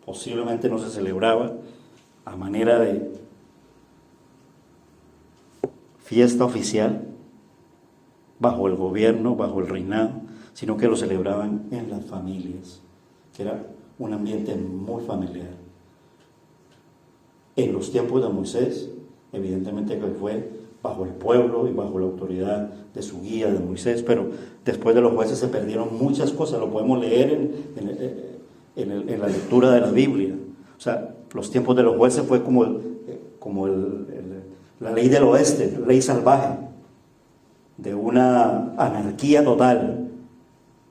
posiblemente no se celebraba a manera de fiesta oficial, bajo el gobierno, bajo el reinado, sino que lo celebraban en las familias, que era un ambiente muy familiar. En los tiempos de Moisés, evidentemente que fue bajo el pueblo y bajo la autoridad de su guía, de Moisés, pero después de los jueces se perdieron muchas cosas, lo podemos leer en la lectura de la Biblia. O sea, los tiempos de los jueces fue como la ley del oeste, ley salvaje, de una anarquía total.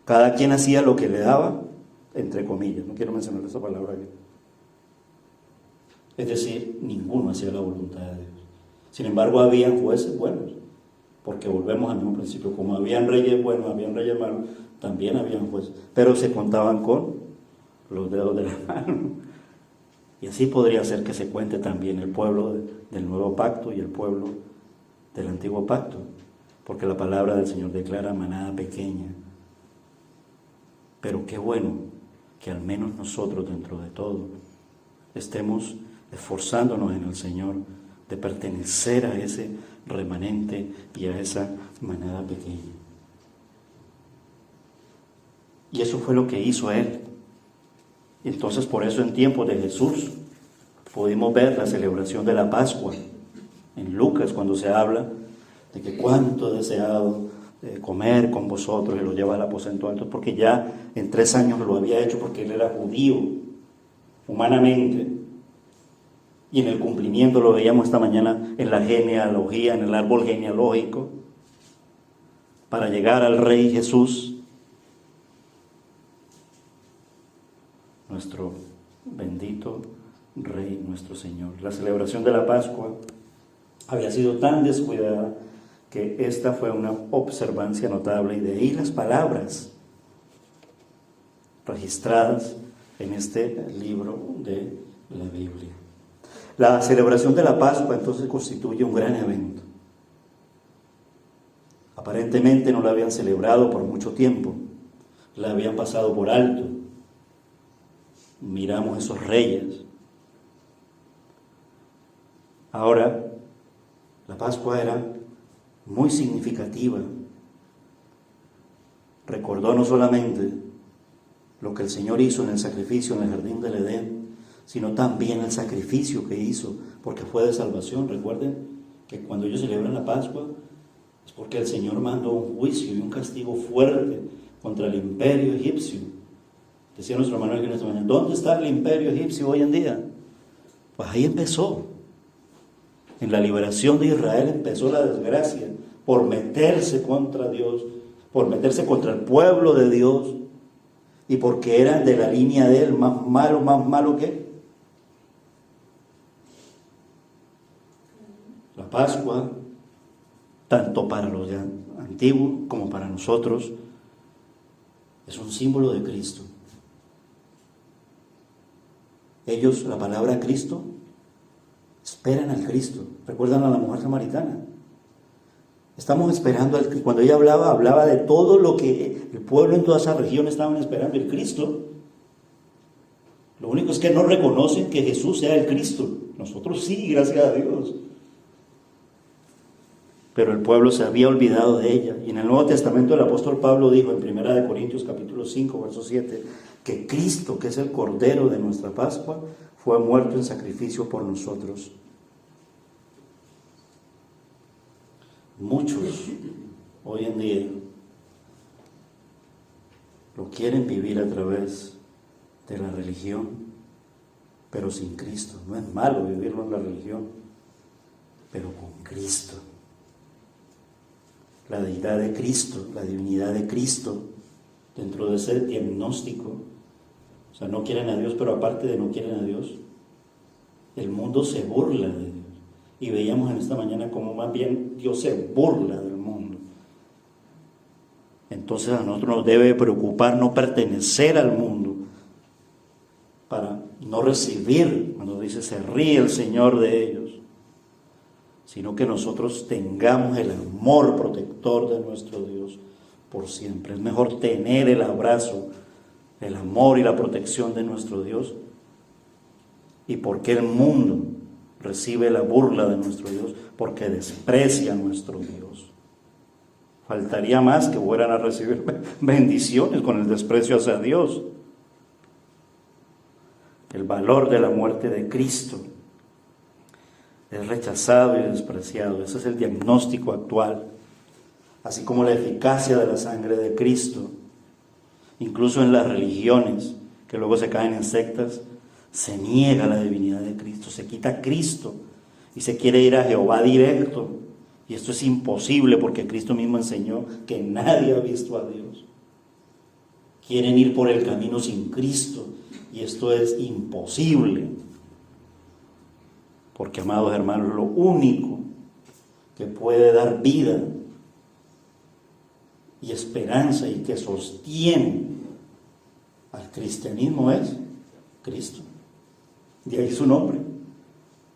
Cada quien hacía lo que le daba, entre comillas, no quiero mencionar esa palabra aquí. Es decir, ninguno hacía la voluntad de Dios. Sin embargo, habían jueces buenos, porque volvemos al mismo principio, como habían reyes buenos, habían reyes malos, también habían jueces, pero se contaban con los dedos de la mano. Y así podría ser que se cuente también el pueblo del nuevo pacto y el pueblo del antiguo pacto, porque la palabra del Señor declara manada pequeña. Pero qué bueno que al menos nosotros, dentro de todo, estemos esforzándonos en el Señor de pertenecer a ese remanente y a esa manada pequeña. Y eso fue lo que hizo Él. Entonces, por eso en tiempos de Jesús pudimos ver la celebración de la Pascua. En Lucas, cuando se habla de que cuánto he deseado comer con vosotros, y lo lleva al aposento alto, porque ya en 3 años lo había hecho, porque Él era judío, humanamente. Y en el cumplimiento lo veíamos esta mañana en la genealogía, en el árbol genealógico, para llegar al Rey Jesús, nuestro bendito Rey, nuestro Señor. La celebración de la Pascua había sido tan descuidada que esta fue una observancia notable, y de ahí las palabras registradas en este libro de la Biblia. La celebración de la Pascua entonces constituye un gran evento. Aparentemente no la habían celebrado por mucho tiempo, la habían pasado por alto. Miramos esos reyes. Ahora, la Pascua era muy significativa. Recordó no solamente lo que el Señor hizo en el sacrificio en el jardín del Edén, sino también el sacrificio que hizo, porque fue de salvación. Recuerden que cuando ellos celebran la Pascua es porque el Señor mandó un juicio y un castigo fuerte contra el imperio egipcio. Decía nuestro hermano aquí en esta mañana, ¿dónde está el imperio egipcio hoy en día? Pues ahí empezó. En la liberación de Israel empezó la desgracia por meterse contra Dios, por meterse contra el pueblo de Dios, y porque eran de la línea de Él, más malo que la Pascua, tanto para los antiguos como para nosotros, es un símbolo de Cristo. Ellos, la palabra Cristo, esperan al Cristo. ¿Recuerdan a la mujer samaritana? Estamos esperando, cuando ella hablaba de todo lo que el pueblo en toda esa región estaban esperando, el Cristo. Lo único es que no reconocen que Jesús sea el Cristo. Nosotros sí, gracias a Dios. Pero el pueblo se había olvidado de ella. Y en el Nuevo Testamento el apóstol Pablo dijo en 1 Corintios capítulo 5, verso 7, que Cristo, que es el Cordero de nuestra Pascua, fue muerto en sacrificio por nosotros. Muchos hoy en día lo quieren vivir a través de la religión, pero sin Cristo. No es malo vivirlo en la religión, pero con Cristo. La deidad de Cristo, la divinidad de Cristo, dentro de ese diagnóstico. O sea, no quieren a Dios, pero aparte de no quieren a Dios, el mundo se burla de Dios. Y veíamos en esta mañana cómo más bien Dios se burla del mundo. Entonces a nosotros nos debe preocupar no pertenecer al mundo, para no recibir, cuando dice se ríe el Señor de ellos, sino que nosotros tengamos el amor protector de nuestro Dios por siempre. Es mejor tener el abrazo, el amor y la protección de nuestro Dios. ¿Y por qué el mundo recibe la burla de nuestro Dios? Porque desprecia a nuestro Dios. Faltaría más que fueran a recibir bendiciones con el desprecio hacia Dios. El valor de la muerte de Cristo es rechazado y despreciado. Ese es el diagnóstico actual. Así como la eficacia de la sangre de Cristo, incluso en las religiones, que luego se caen en sectas, se niega la divinidad de Cristo, se quita a Cristo y se quiere ir a Jehová directo. Y esto es imposible porque Cristo mismo enseñó que nadie ha visto a Dios. Quieren ir por el camino sin Cristo y esto es imposible. Porque, amados hermanos, lo único que puede dar vida y esperanza y que sostiene al cristianismo es Cristo. De ahí su nombre.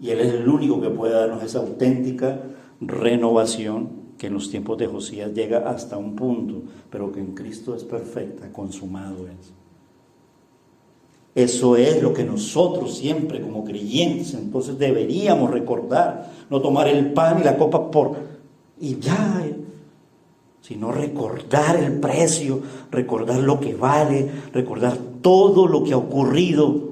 Y Él es el único que puede darnos esa auténtica renovación que en los tiempos de Josías llega hasta un punto, pero que en Cristo es perfecta, consumado es. Eso es lo que nosotros siempre como creyentes entonces deberíamos recordar. No tomar el pan y la copa y ya, sino recordar el precio, recordar lo que vale, recordar todo lo que ha ocurrido.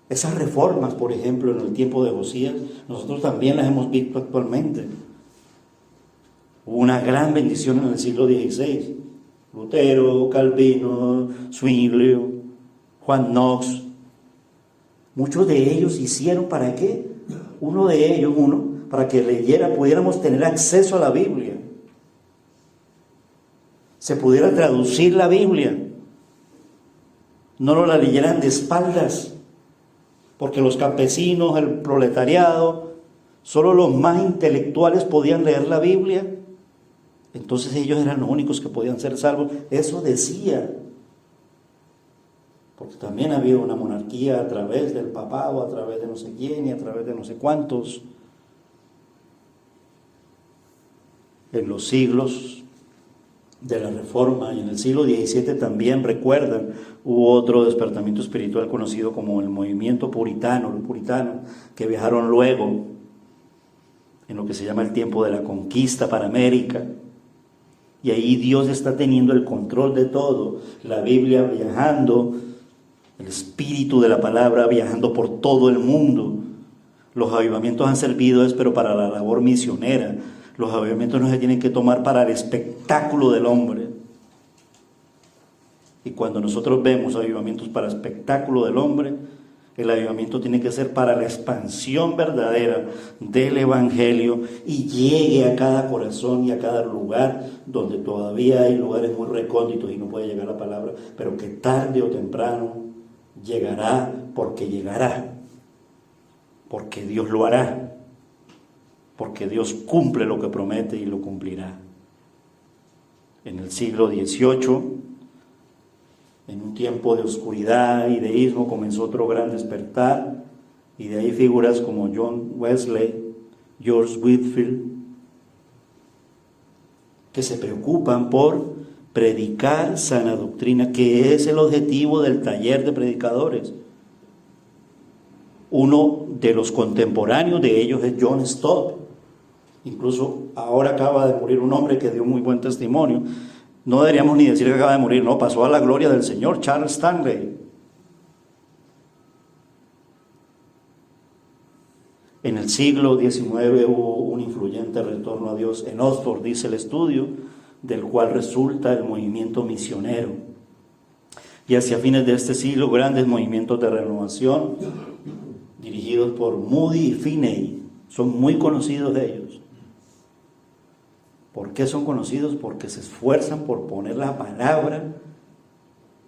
Esas reformas, por ejemplo, en el tiempo de Josías, nosotros también las hemos visto actualmente. Hubo una gran bendición en el siglo XVI. Lutero, Calvino, Zwinglio, Juan Knox. Muchos de ellos hicieron, ¿para qué? Para que pudiéramos tener acceso a la Biblia. Se pudiera traducir la Biblia. No la leyeran de espaldas. Porque los campesinos, el proletariado, solo los más intelectuales podían leer la Biblia. Entonces ellos eran los únicos que podían ser salvos. Eso decía. Porque también había una monarquía a través del papado, a través de no sé quién y a través de no sé cuántos. En los siglos de la Reforma y en el siglo XVII también, recuerdan, hubo otro despertamiento espiritual conocido como el movimiento puritano, los puritanos, que viajaron luego en lo que se llama el tiempo de la conquista para América. Y ahí Dios está teniendo el control de todo, la Biblia viajando, el espíritu de la palabra viajando por todo el mundo. Los avivamientos han servido, pero para la labor misionera. Los avivamientos no se tienen que tomar para el espectáculo del hombre. Y cuando nosotros vemos avivamientos para el espectáculo del hombre, el avivamiento tiene que ser para la expansión verdadera del Evangelio y llegue a cada corazón y a cada lugar donde todavía hay lugares muy recónditos y no puede llegar la palabra, pero que tarde o temprano llegará, porque Dios lo hará. Porque Dios cumple lo que promete y lo cumplirá. En el siglo XVIII, en un tiempo de oscuridad y deísmo, comenzó otro gran despertar, y de ahí figuras como John Wesley, George Whitefield, que se preocupan por predicar sana doctrina, que es el objetivo del taller de predicadores. Uno de los contemporáneos de ellos es John Stott. Incluso ahora acaba de morir un hombre que dio muy buen testimonio. No deberíamos ni decir que acaba de morir, no, pasó a la gloria del Señor, Charles Stanley. En el siglo XIX hubo un influyente retorno a Dios. En Oxford, dice el estudio, del cual resulta el movimiento misionero. Y hacia fines de este siglo, grandes movimientos de renovación, dirigidos por Moody y Finney, son muy conocidos de ellos. ¿Por qué son conocidos? Porque se esfuerzan por poner la palabra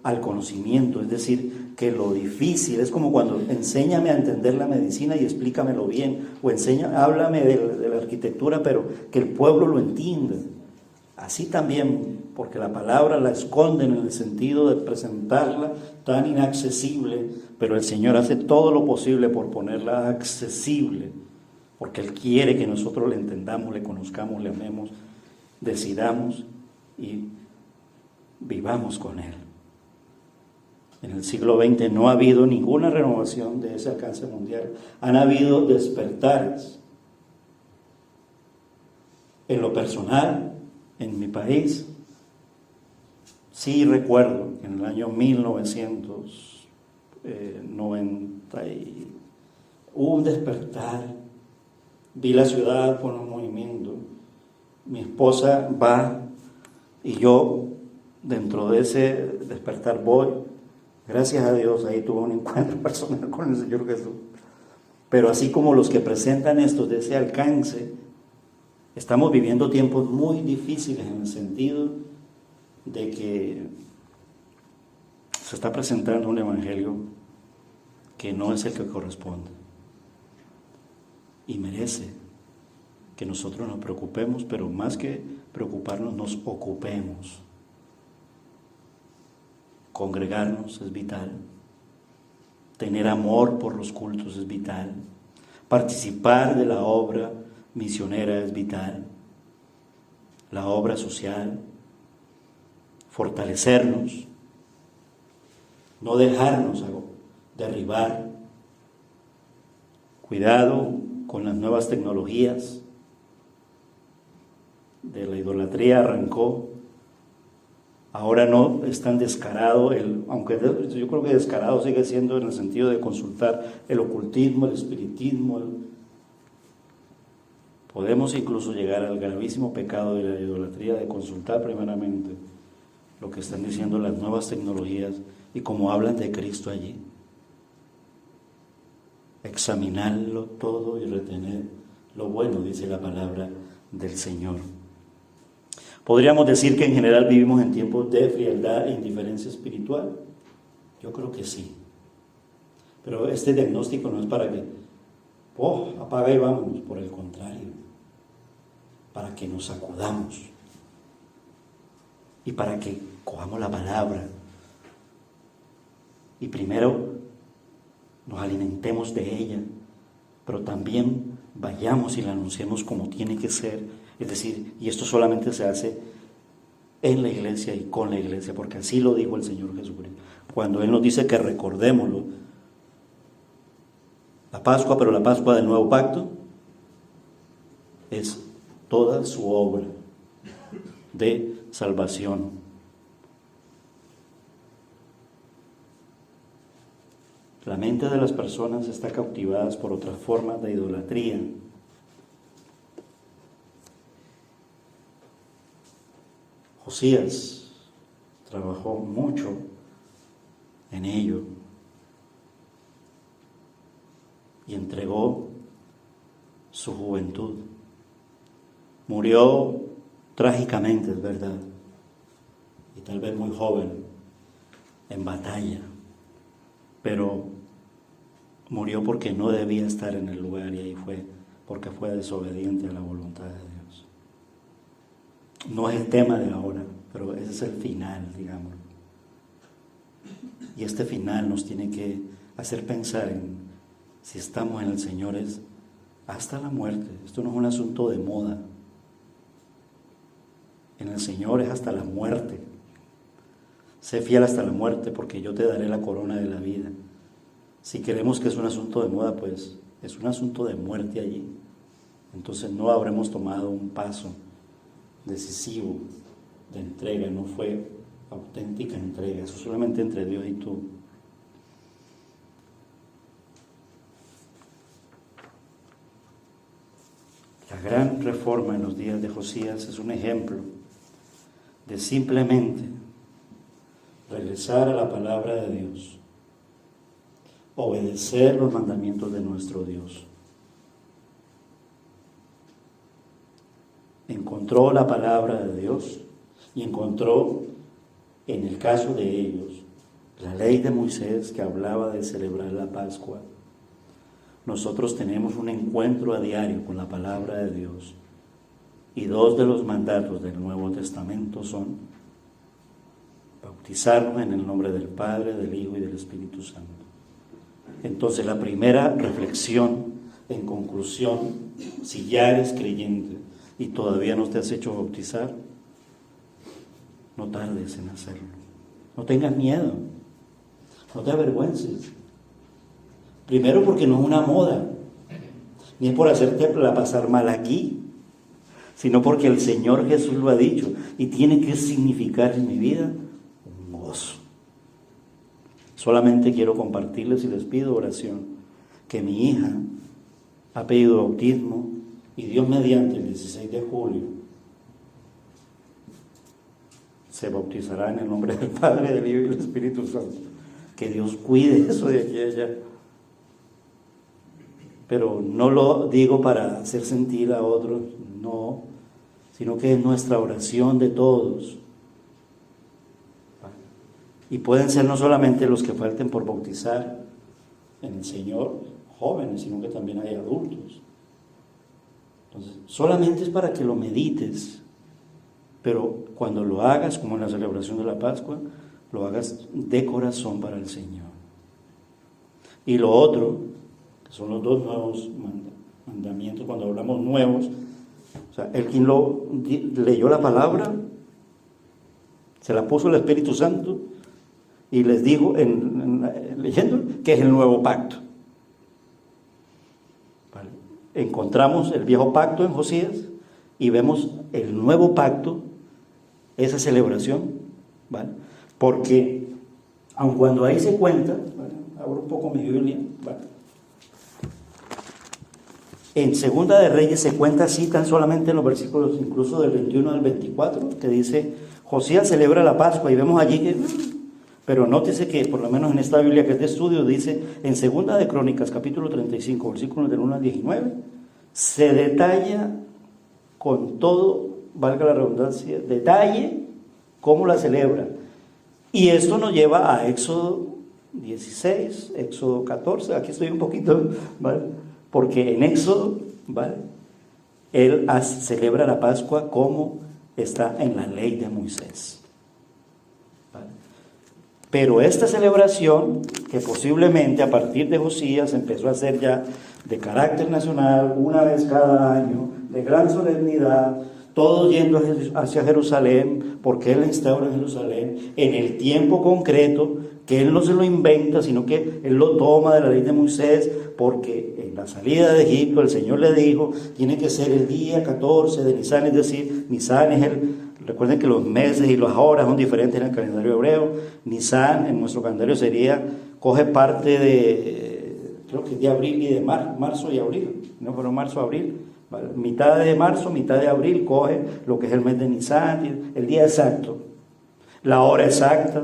al conocimiento, es decir, que lo difícil es como cuando enséñame a entender la medicina y explícamelo bien, o háblame de la arquitectura, pero que el pueblo lo entienda. Así también, porque la palabra la esconden en el sentido de presentarla tan inaccesible, pero el Señor hace todo lo posible por ponerla accesible, porque Él quiere que nosotros le entendamos, le conozcamos, le amemos, decidamos y vivamos con Él. En el siglo XX no ha habido ninguna renovación de ese alcance mundial. Han habido despertares. En lo personal, en mi país, sí recuerdo que en el año 1990 hubo un despertar. Vi la ciudad con un movimiento. Mi esposa va y yo dentro de ese despertar voy. Gracias a Dios, ahí tuve un encuentro personal con el Señor Jesús. Pero así como los que presentan estos de ese alcance, estamos viviendo tiempos muy difíciles en el sentido de que se está presentando un evangelio que no es el que corresponde. Y merece que nosotros nos preocupemos, pero más que preocuparnos, nos ocupemos. Congregarnos es vital. Tener amor por los cultos es vital. Participar de la obra misionera es vital. La obra social. Fortalecernos. No dejarnos derribar. Cuidado con las nuevas tecnologías. De la idolatría arrancó. Ahora no es tan descarado, aunque yo creo que descarado sigue siendo en el sentido de consultar el ocultismo, el espiritismo. Podemos incluso llegar al gravísimo pecado de la idolatría, de consultar primeramente lo que están diciendo las nuevas tecnologías y cómo hablan de Cristo allí. Examinarlo todo y retener lo bueno, dice la palabra del Señor. ¿Podríamos decir que en general vivimos en tiempos de frialdad e indiferencia espiritual? Yo creo que sí. Pero este diagnóstico no es para que, apaga y vámonos, por el contrario, para que nos sacudamos y para que cojamos la palabra y primero nos alimentemos de ella, pero también vayamos y la anunciemos como tiene que ser. Es decir, y esto solamente se hace en la iglesia y con la iglesia, porque así lo dijo el Señor Jesucristo. Cuando Él nos dice que recordémoslo, la Pascua, pero la Pascua del Nuevo Pacto, es toda su obra de salvación. La mente de las personas está cautivada por otras formas de idolatría. Josías trabajó mucho en ello y entregó su juventud. Murió trágicamente, es verdad, y tal vez muy joven, en batalla, pero murió porque no debía estar en el lugar y ahí fue, porque fue desobediente a la voluntad de Dios. No es el tema de ahora, pero ese es el final, digamos. Y este final nos tiene que hacer pensar en si estamos en el Señor es hasta la muerte. Esto no es un asunto de moda. En el Señor es hasta la muerte. Sé fiel hasta la muerte porque yo te daré la corona de la vida. Si queremos que es un asunto de moda, pues es un asunto de muerte allí. Entonces no habremos tomado un paso decisivo de entrega, no fue auténtica entrega, eso solamente entre Dios y tú. La gran reforma en los días de Josías es un ejemplo de simplemente regresar a la palabra de Dios, obedecer los mandamientos de nuestro Dios. Encontró la palabra de Dios y encontró, en el caso de ellos, la ley de Moisés que hablaba de celebrar la Pascua. Nosotros tenemos un encuentro a diario con la palabra de Dios y dos de los mandatos del Nuevo Testamento son bautizarnos en el nombre del Padre, del Hijo y del Espíritu Santo. Entonces la primera reflexión, en conclusión, si ya eres creyente y todavía no te has hecho bautizar, no tardes en hacerlo. No tengas miedo, no te avergüences. Primero porque no es una moda, ni es por hacerte la pasar mal aquí, sino porque el Señor Jesús lo ha dicho y tiene que significar en mi vida un gozo. Solamente quiero compartirles y les pido oración, que mi hija ha pedido bautismo y Dios mediante el 16 de julio se bautizará en el nombre del Padre, del Hijo y del Espíritu Santo. Que Dios cuide eso de aquí a allá. Pero no lo digo para hacer sentir a otros, no, sino que es nuestra oración de todos. Y pueden ser no solamente los que falten por bautizar en el Señor, jóvenes, sino que también hay adultos. Entonces, solamente es para que lo medites, pero cuando lo hagas, como en la celebración de la Pascua, lo hagas de corazón para el Señor. Y lo otro, que son los dos nuevos mandamientos, cuando hablamos nuevos, o sea, el quien leyó la palabra, se la puso el Espíritu Santo y les dijo, leyendo, que es el nuevo pacto. encontramos el viejo pacto en Josías y vemos el nuevo pacto, esa celebración, ¿vale? Porque aun cuando ahí se cuenta, ¿vale? Abro un poco mi Biblia, ¿vale? En Segunda de Reyes se cuenta así tan solamente en los versículos incluso del 21 al 24, que dice, Josías celebra la Pascua, y vemos allí que, pero nótese que por lo menos en esta Biblia que es de estudio, dice en Segunda de Crónicas, capítulo 35, versículos del 1 al 19, se detalla con todo, valga la redundancia, detalle cómo la celebra. Y esto nos lleva a Éxodo 16, Éxodo 14, aquí estoy un poquito, ¿vale? Porque en Éxodo, ¿vale? Él celebra la Pascua como está en la ley de Moisés, ¿vale? Pero esta celebración, que posiblemente a partir de Josías empezó a ser ya de carácter nacional, una vez cada año, de gran solemnidad, todos yendo hacia Jerusalén, porque Él instaura en Jerusalén, en el tiempo concreto, que Él no se lo inventa, sino que Él lo toma de la ley de Moisés, porque en la salida de Egipto el Señor le dijo, tiene que ser el día 14 de Nisan, es decir, Nisan es recuerden que los meses y las horas son diferentes en el calendario hebreo. Nisan en nuestro calendario coge parte de, creo que de abril y de marzo y abril, no fueron marzo, abril, ¿vale? Mitad de marzo, mitad de abril coge lo que es el mes de Nisan, el día exacto, la hora exacta,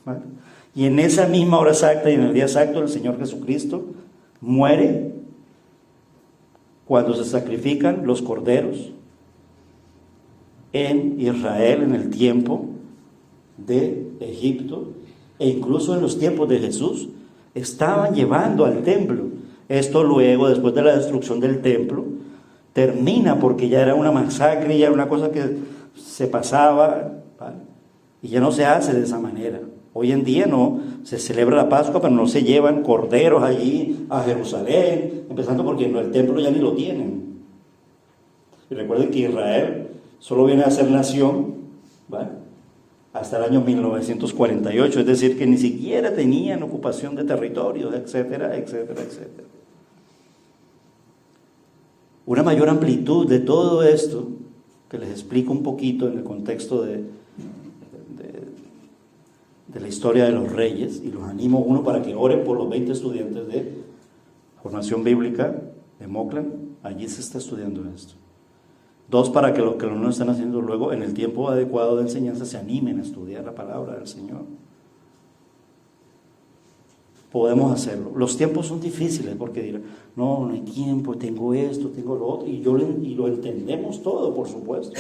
¿vale? Y en esa misma hora exacta y en el día exacto el Señor Jesucristo muere cuando se sacrifican los corderos en Israel en el tiempo de Egipto, e incluso en los tiempos de Jesús estaban llevando al templo. Esto luego, después de la destrucción del templo, termina porque ya era una masacre, ya era una cosa que se pasaba, ¿vale? Y ya no se hace de esa manera. Hoy en día no se celebra la Pascua, pero no se llevan corderos allí a Jerusalén, empezando porque el templo ya ni lo tienen. Y recuerden que Israel solo viene a ser nación, ¿vale? Hasta el año 1948, es decir, que ni siquiera tenían ocupación de territorios, etcétera, etcétera, etcétera. Una mayor amplitud de todo esto, que les explico un poquito en el contexto de la historia de los reyes, y los animo uno para que oren por los 20 estudiantes de formación bíblica de Moclan, allí se está estudiando esto. 2, para que los que no están haciendo luego en el tiempo adecuado de enseñanza se animen a estudiar la palabra del Señor. Podemos hacerlo. Los tiempos son difíciles porque dirán, no hay tiempo, tengo esto, tengo lo otro, y lo entendemos todo, por supuesto.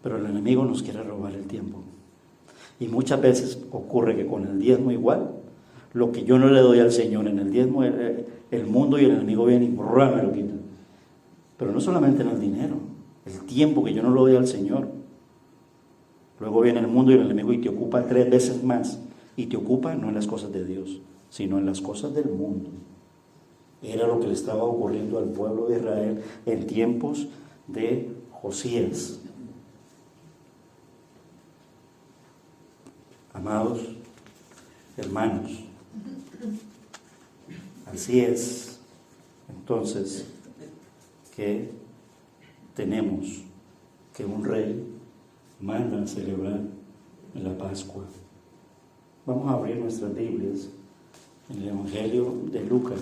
Pero el enemigo nos quiere robar el tiempo. Y muchas veces ocurre que con el diezmo igual, lo que yo no le doy al Señor en el diezmo, el mundo y el enemigo vienen y me lo quitan. Pero no solamente en el dinero, el tiempo que yo no lo doy al Señor. Luego viene el mundo y el enemigo y te ocupa 3 veces más. Y te ocupa no en las cosas de Dios, sino en las cosas del mundo. Era lo que le estaba ocurriendo al pueblo de Israel en tiempos de Josías. Amados hermanos, así es entonces que tenemos que un rey manda a celebrar la Pascua. Vamos a abrir nuestras Biblias en el Evangelio de Lucas.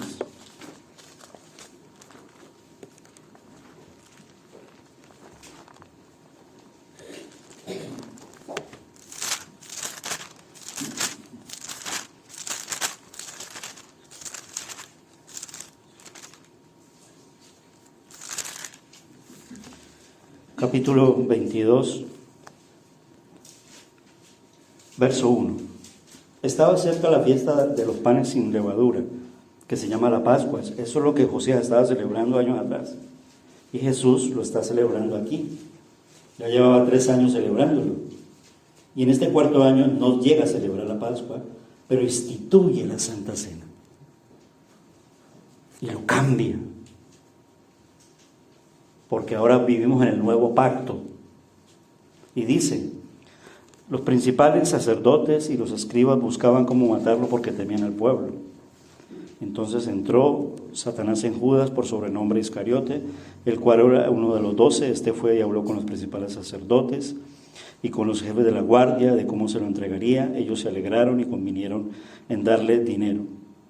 Capítulo 22, verso 1. Estaba cerca la fiesta de los panes sin levadura, que se llama la Pascua. Eso es lo que Josías estaba celebrando años atrás. Y Jesús lo está celebrando aquí. Ya llevaba 3 años celebrándolo. Y en este 4.º año no llega a celebrar la Pascua, pero instituye la Santa Cena. Y lo cambia. Porque ahora vivimos en el nuevo pacto. Y dice, los principales sacerdotes y los escribas buscaban cómo matarlo porque temían al pueblo. Entonces entró Satanás en Judas, por sobrenombre Iscariote, el cual era uno de los 12. Este fue y habló con los principales sacerdotes y con los jefes de la guardia de cómo se lo entregaría. Ellos se alegraron y convinieron en darle dinero.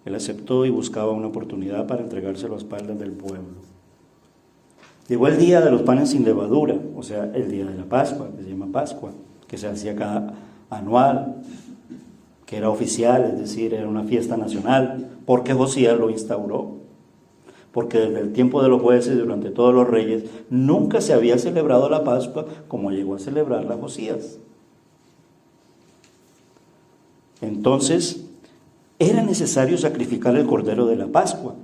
Él aceptó y buscaba una oportunidad para entregárselo a espaldas del pueblo. Llegó el día de los panes sin levadura, o sea, el día de la Pascua, que se llama Pascua, que se hacía cada anual, que era oficial, es decir, era una fiesta nacional, porque Josías lo instauró. Porque desde el tiempo de los jueces, durante todos los reyes, nunca se había celebrado la Pascua como llegó a celebrarla Josías. Entonces, era necesario sacrificar el cordero de la Pascua.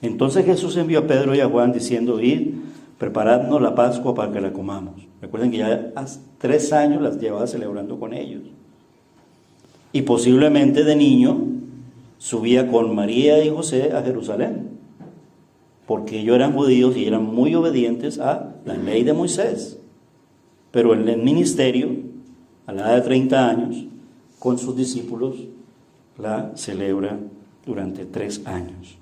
Entonces Jesús envió a Pedro y a Juan diciendo: id, preparadnos la Pascua para que la comamos. Recuerden que ya hace 3 años las llevaba celebrando con ellos. Y posiblemente de niño subía con María y José a Jerusalén, porque ellos eran judíos y eran muy obedientes a la ley de Moisés. Pero en el ministerio, a la edad de 30 años, con sus discípulos, la celebra durante 3 años.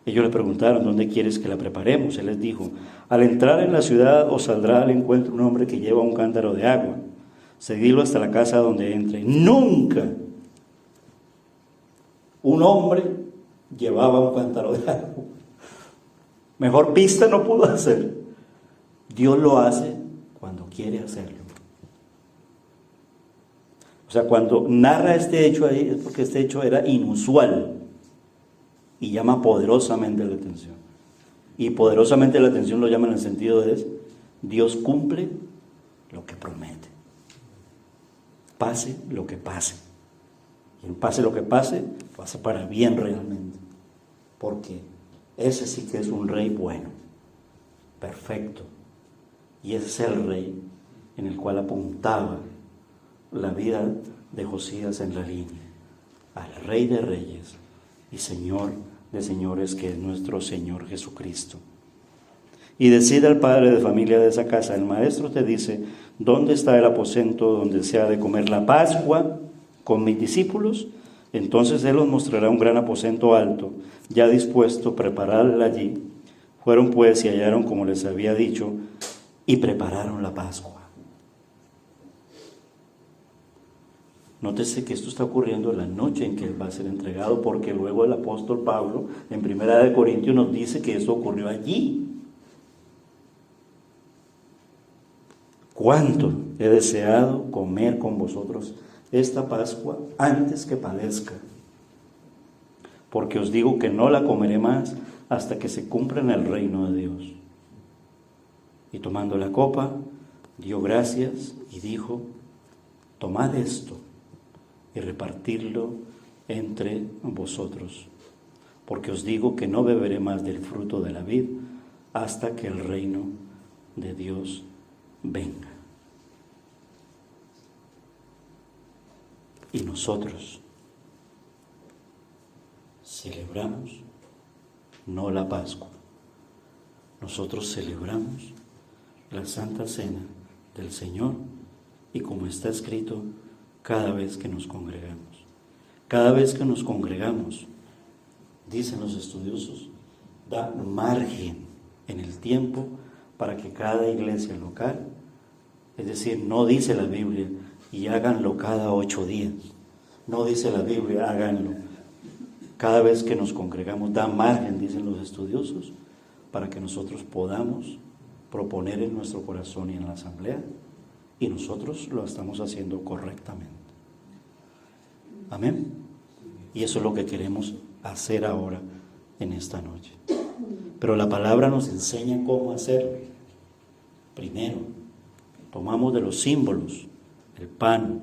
Ellos le preguntaron: ¿dónde quieres que la preparemos? Él les dijo: al entrar en la ciudad os saldrá al encuentro un hombre que lleva un cántaro de agua. Seguidlo hasta la casa donde entre. Nunca un hombre llevaba un cántaro de agua. Mejor pista no pudo hacer. Dios lo hace cuando quiere hacerlo. O sea, cuando narra este hecho ahí es porque este hecho era inusual y llama poderosamente la atención. Y poderosamente la atención lo llama en el sentido de Dios cumple lo que promete. Pase lo que pase. Y pase lo que pase, pasa para bien realmente. Porque ese sí que es un rey bueno, perfecto. Y ese es el rey en el cual apuntaba la vida de Josías en la línea. Al Rey de Reyes y Señor de Señores, que es nuestro Señor Jesucristo. Y decide al padre de familia de esa casa: el maestro te dice: ¿dónde está el aposento donde se ha de comer la Pascua con mis discípulos? Entonces él os mostrará un gran aposento alto, ya dispuesto, prepararla allí. Fueron pues y hallaron como les había dicho, y prepararon la Pascua. Nótese que esto está ocurriendo la noche en que él va a ser entregado, porque luego el apóstol Pablo en 1 Corintios nos dice que eso ocurrió allí. ¿Cuánto he deseado comer con vosotros esta Pascua antes que padezca? Porque os digo que no la comeré más hasta que se cumpla en el reino de Dios. Y tomando la copa, dio gracias y dijo: tomad esto y repartidlo entre vosotros, porque os digo que no beberé más del fruto de la vid hasta que el reino de Dios venga. Y nosotros celebramos no la Pascua, nosotros celebramos la Santa Cena del Señor, y como está escrito, cada vez que nos congregamos. Cada vez que nos congregamos, dicen los estudiosos, da margen en el tiempo para que cada iglesia local, es decir, no dice la Biblia, y háganlo cada 8 días. No dice la Biblia, háganlo. Cada vez que nos congregamos, da margen, dicen los estudiosos, para que nosotros podamos proponer en nuestro corazón y en la asamblea, y nosotros lo estamos haciendo correctamente. Amén. Y eso es lo que queremos hacer ahora en esta noche. Pero la palabra nos enseña cómo hacerlo. Primero, tomamos de los símbolos el pan,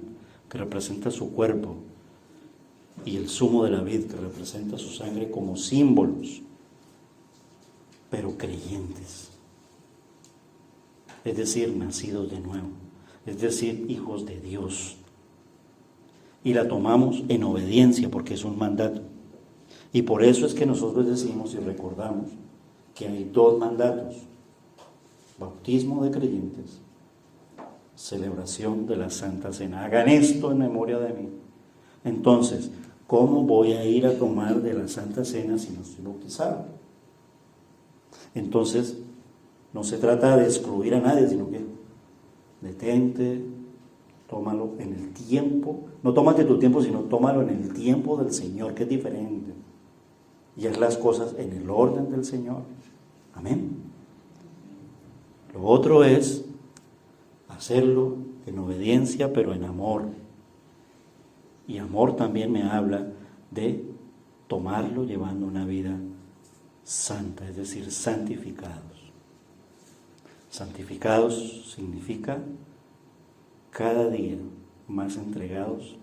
que representa su cuerpo, y el zumo de la vid, que representa su sangre, como símbolos, pero creyentes. Es decir, nacidos de nuevo, es decir, hijos de Dios. Y la tomamos en obediencia porque es un mandato. Y por eso es que nosotros decimos y recordamos que hay 2 mandatos: bautismo de creyentes, celebración de la Santa Cena. Hagan esto en memoria de mí. Entonces, ¿Cómo voy a ir a tomar de la Santa Cena si no estoy bautizado? Entonces, no se trata de excluir a nadie, sino que detente, tómalo en el tiempo. No tómate tu tiempo, sino tómalo en el tiempo del Señor, que es diferente. Y haz las cosas en el orden del Señor. Amén. Lo otro es hacerlo en obediencia, pero en amor. Y amor también me habla de tomarlo llevando una vida santa, es decir, santificados. Santificados significa cada día más entregados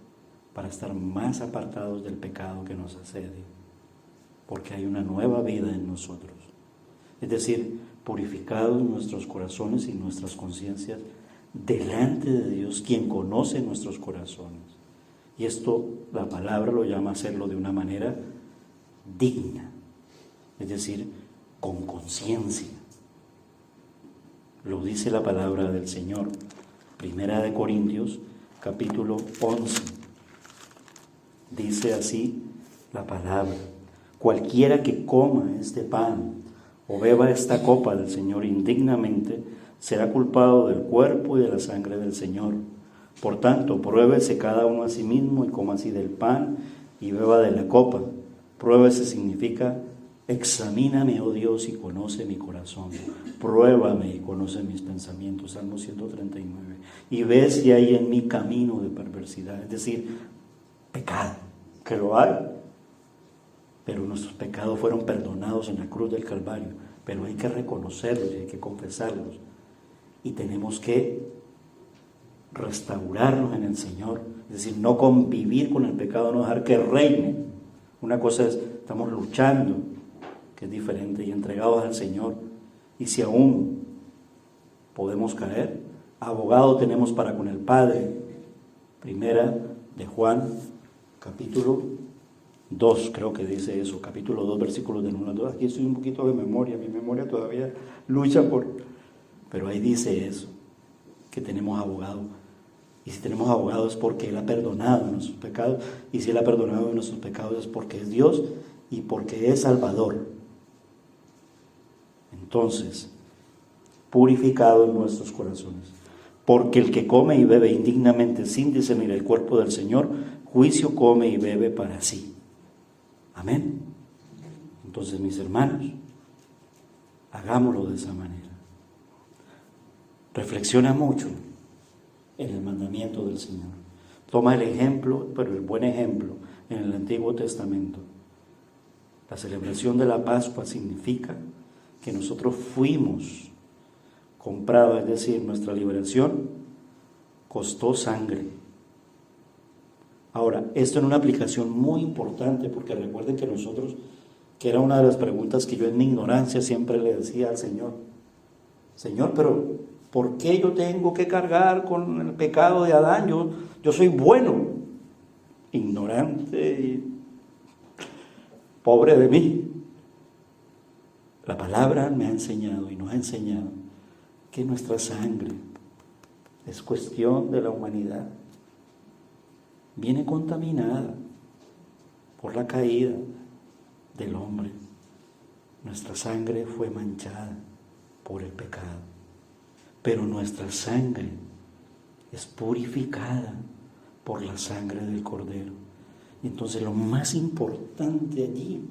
para estar más apartados del pecado que nos asedia, porque hay una nueva vida en nosotros. Es decir, purificados nuestros corazones y nuestras conciencias delante de Dios, quien conoce nuestros corazones. Y esto, la palabra lo llama hacerlo de una manera digna, es decir, con conciencia. Lo dice la palabra del Señor. Primera de Corintios, capítulo 11. Dice así la palabra: cualquiera que coma este pan o beba esta copa del Señor indignamente, será culpado del cuerpo y de la sangre del Señor. Por tanto, pruébese cada uno a sí mismo y coma así del pan y beba de la copa. Pruébese significa: examíname, oh Dios, y conoce mi corazón. Pruébame y conoce mis pensamientos. Salmo 139. Y ve si hay en mí camino de perversidad, es decir, pecado, que lo hay. Pero nuestros pecados fueron perdonados en la cruz del Calvario. Pero hay que reconocerlos y hay que confesarlos. Y tenemos que restaurarnos en el Señor. Es decir, no convivir con el pecado, no dejar que reine. Una cosa es, estamos luchando, que es diferente, y entregados al Señor. Y si aún podemos caer, abogado tenemos para con el Padre. Primera de Juan, capítulo 2, creo que dice eso, capítulo 2, versículos del 1 al 2. Aquí estoy un poquito de memoria, mi memoria todavía lucha por... Pero ahí dice eso, que tenemos abogado. Y si tenemos abogado es porque Él ha perdonado nuestros pecados. Y si Él ha perdonado nuestros pecados es porque es Dios y porque es Salvador. Entonces, purificado en nuestros corazones. Porque el que come y bebe indignamente sin discernir el cuerpo del Señor, juicio come y bebe para sí. Amén. Entonces, mis hermanos, hagámoslo de esa manera. Reflexiona mucho en el mandamiento del Señor. Toma el ejemplo, pero el buen ejemplo, en el Antiguo Testamento. La celebración de la Pascua significa que nosotros fuimos comprados, es decir, nuestra liberación costó sangre. Ahora, esto es una aplicación muy importante, porque recuerden que nosotros, que era una de las preguntas que yo en mi ignorancia siempre le decía al Señor: Señor, pero ¿por qué yo tengo que cargar con el pecado de Adán? Yo soy bueno, ignorante y pobre de mí. La palabra me ha enseñado y nos ha enseñado que nuestra sangre es cuestión de la humanidad. Viene contaminada por la caída del hombre. Nuestra sangre fue manchada por el pecado, pero nuestra sangre es purificada por la sangre del Cordero. Y entonces lo más importante allí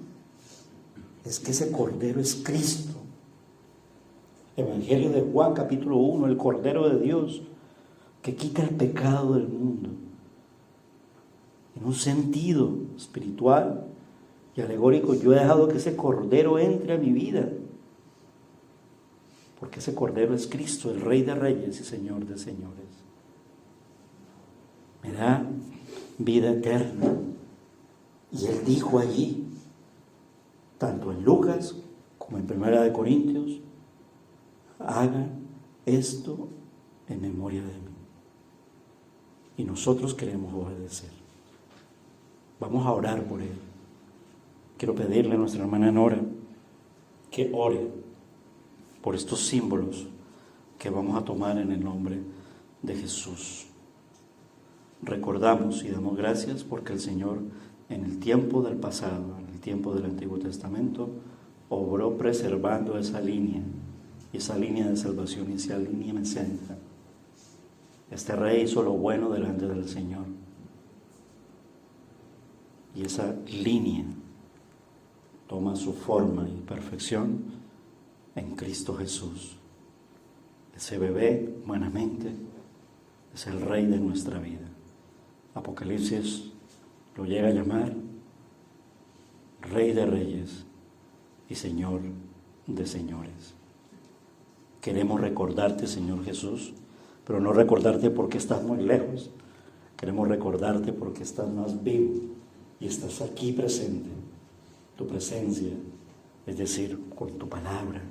es que ese Cordero es Cristo. Evangelio de Juan, capítulo 1, el Cordero de Dios, que quita el pecado del mundo. En un sentido espiritual y alegórico, yo he dejado que ese Cordero entre a mi vida, porque ese Cordero es Cristo, el Rey de Reyes y Señor de Señores. Me da vida eterna. Y Él dijo allí, tanto en Lucas como en Primera de Corintios: hagan esto en memoria de mí. Y nosotros queremos obedecer. Vamos a orar por Él. Quiero pedirle a nuestra hermana Nora que ore por estos símbolos que vamos a tomar en el nombre de Jesús. Recordamos y damos gracias porque el Señor en el tiempo del pasado, en el tiempo del Antiguo Testamento, obró preservando esa línea de salvación, y esa línea me centra. Este rey hizo lo bueno delante del Señor. Y esa línea toma su forma y perfección en Cristo Jesús. Ese bebé, humanamente, es el rey de nuestra vida. Apocalipsis lo llega a llamar Rey de Reyes y Señor de Señores. Queremos recordarte, Señor Jesús, pero no recordarte porque estás muy lejos. Queremos recordarte porque estás más vivo y estás aquí presente. Tu presencia, es decir, con tu palabra,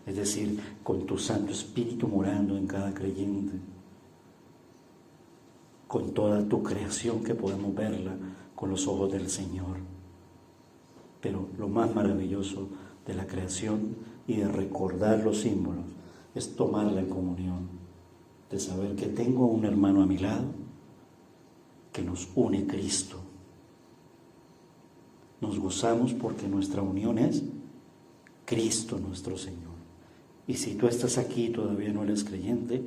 es decir, con tu Santo Espíritu morando en cada creyente, con toda tu creación que podemos verla con los ojos del Señor. Pero lo más maravilloso de la creación y de recordar los símbolos es tomarla en comunión, de saber que tengo un hermano a mi lado que nos une Cristo. Nos gozamos porque nuestra unión es Cristo nuestro Señor. Y si tú estás aquí y todavía no eres creyente,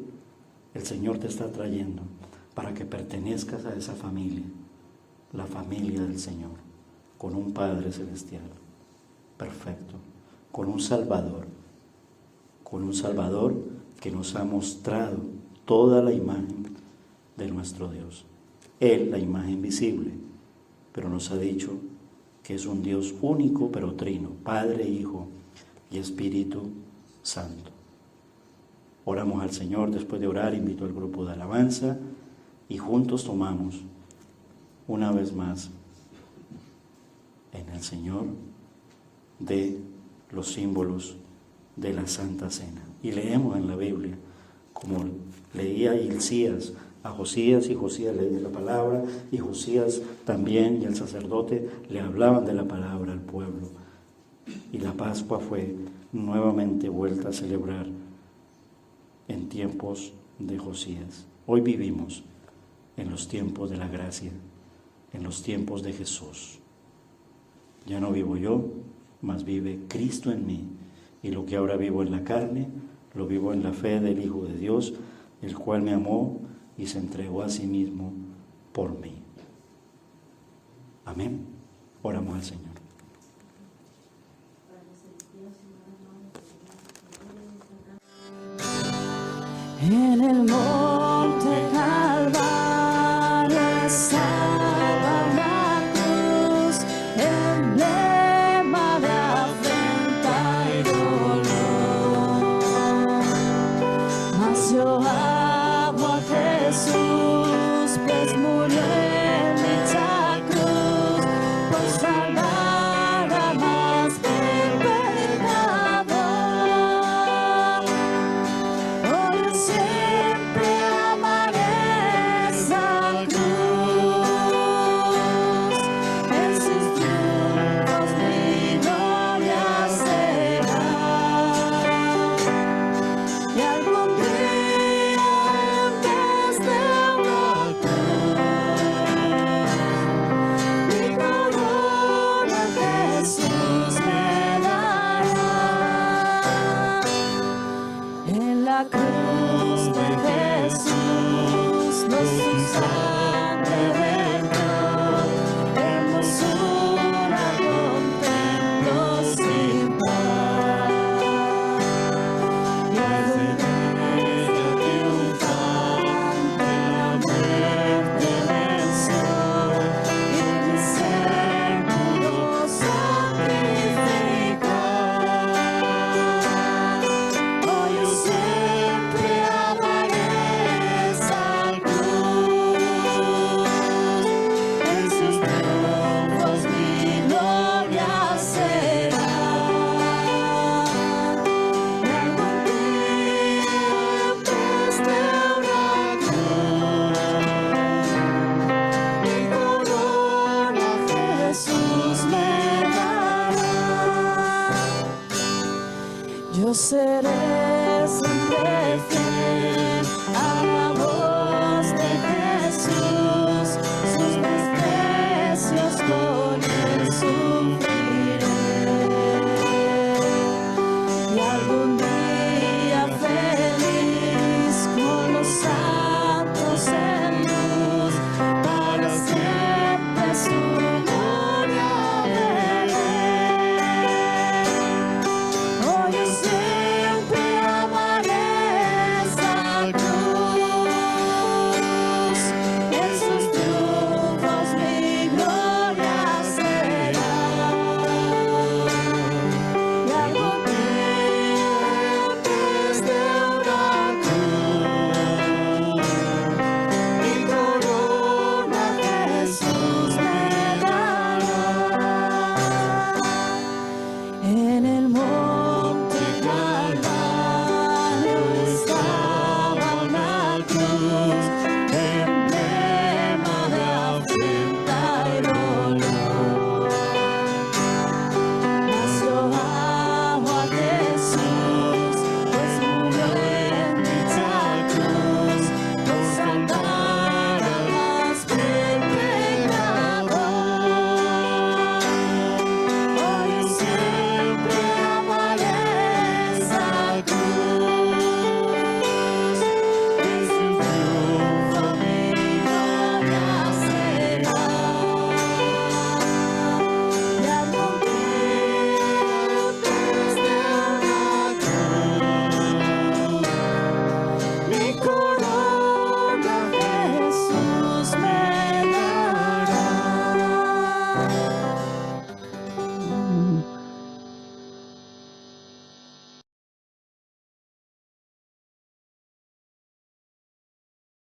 el Señor te está trayendo para que pertenezcas a esa familia, la familia del Señor, con un Padre Celestial perfecto, con un Salvador que nos ha mostrado toda la imagen de nuestro Dios. Él, la imagen visible, pero nos ha dicho que es un Dios único pero trino, Padre, Hijo y Espíritu Santo. Oramos al Señor. Después de orar, invito al grupo de alabanza y juntos tomamos una vez más en el Señor de los símbolos de la Santa Cena. Y leemos en la Biblia, como leía Hilcías a Josías, y Josías leía la palabra, y Josías también y el sacerdote le hablaban de la palabra al pueblo. Y la Pascua fue nuevamente vuelta a celebrar en tiempos de Josías. Hoy vivimos en los tiempos de la gracia, en los tiempos de Jesús. Ya no vivo yo, mas vive Cristo en mí. Y lo que ahora vivo en la carne, lo vivo en la fe del Hijo de Dios, el cual me amó y se entregó a sí mismo por mí. Amén. Oramos al Señor. En el monte Calvario estaba la cruz, emblema de afrenta y dolor. Mas yo amo a Jesús, pues murió en dicha cruz, por salvar a más del pecador. Hoy siempre amaré esa cruz, en sus triunfos mi gloria será. Y algún día en vez de una cruz, mi corona Jesús me dará. En la cruz de Jesús, su sangre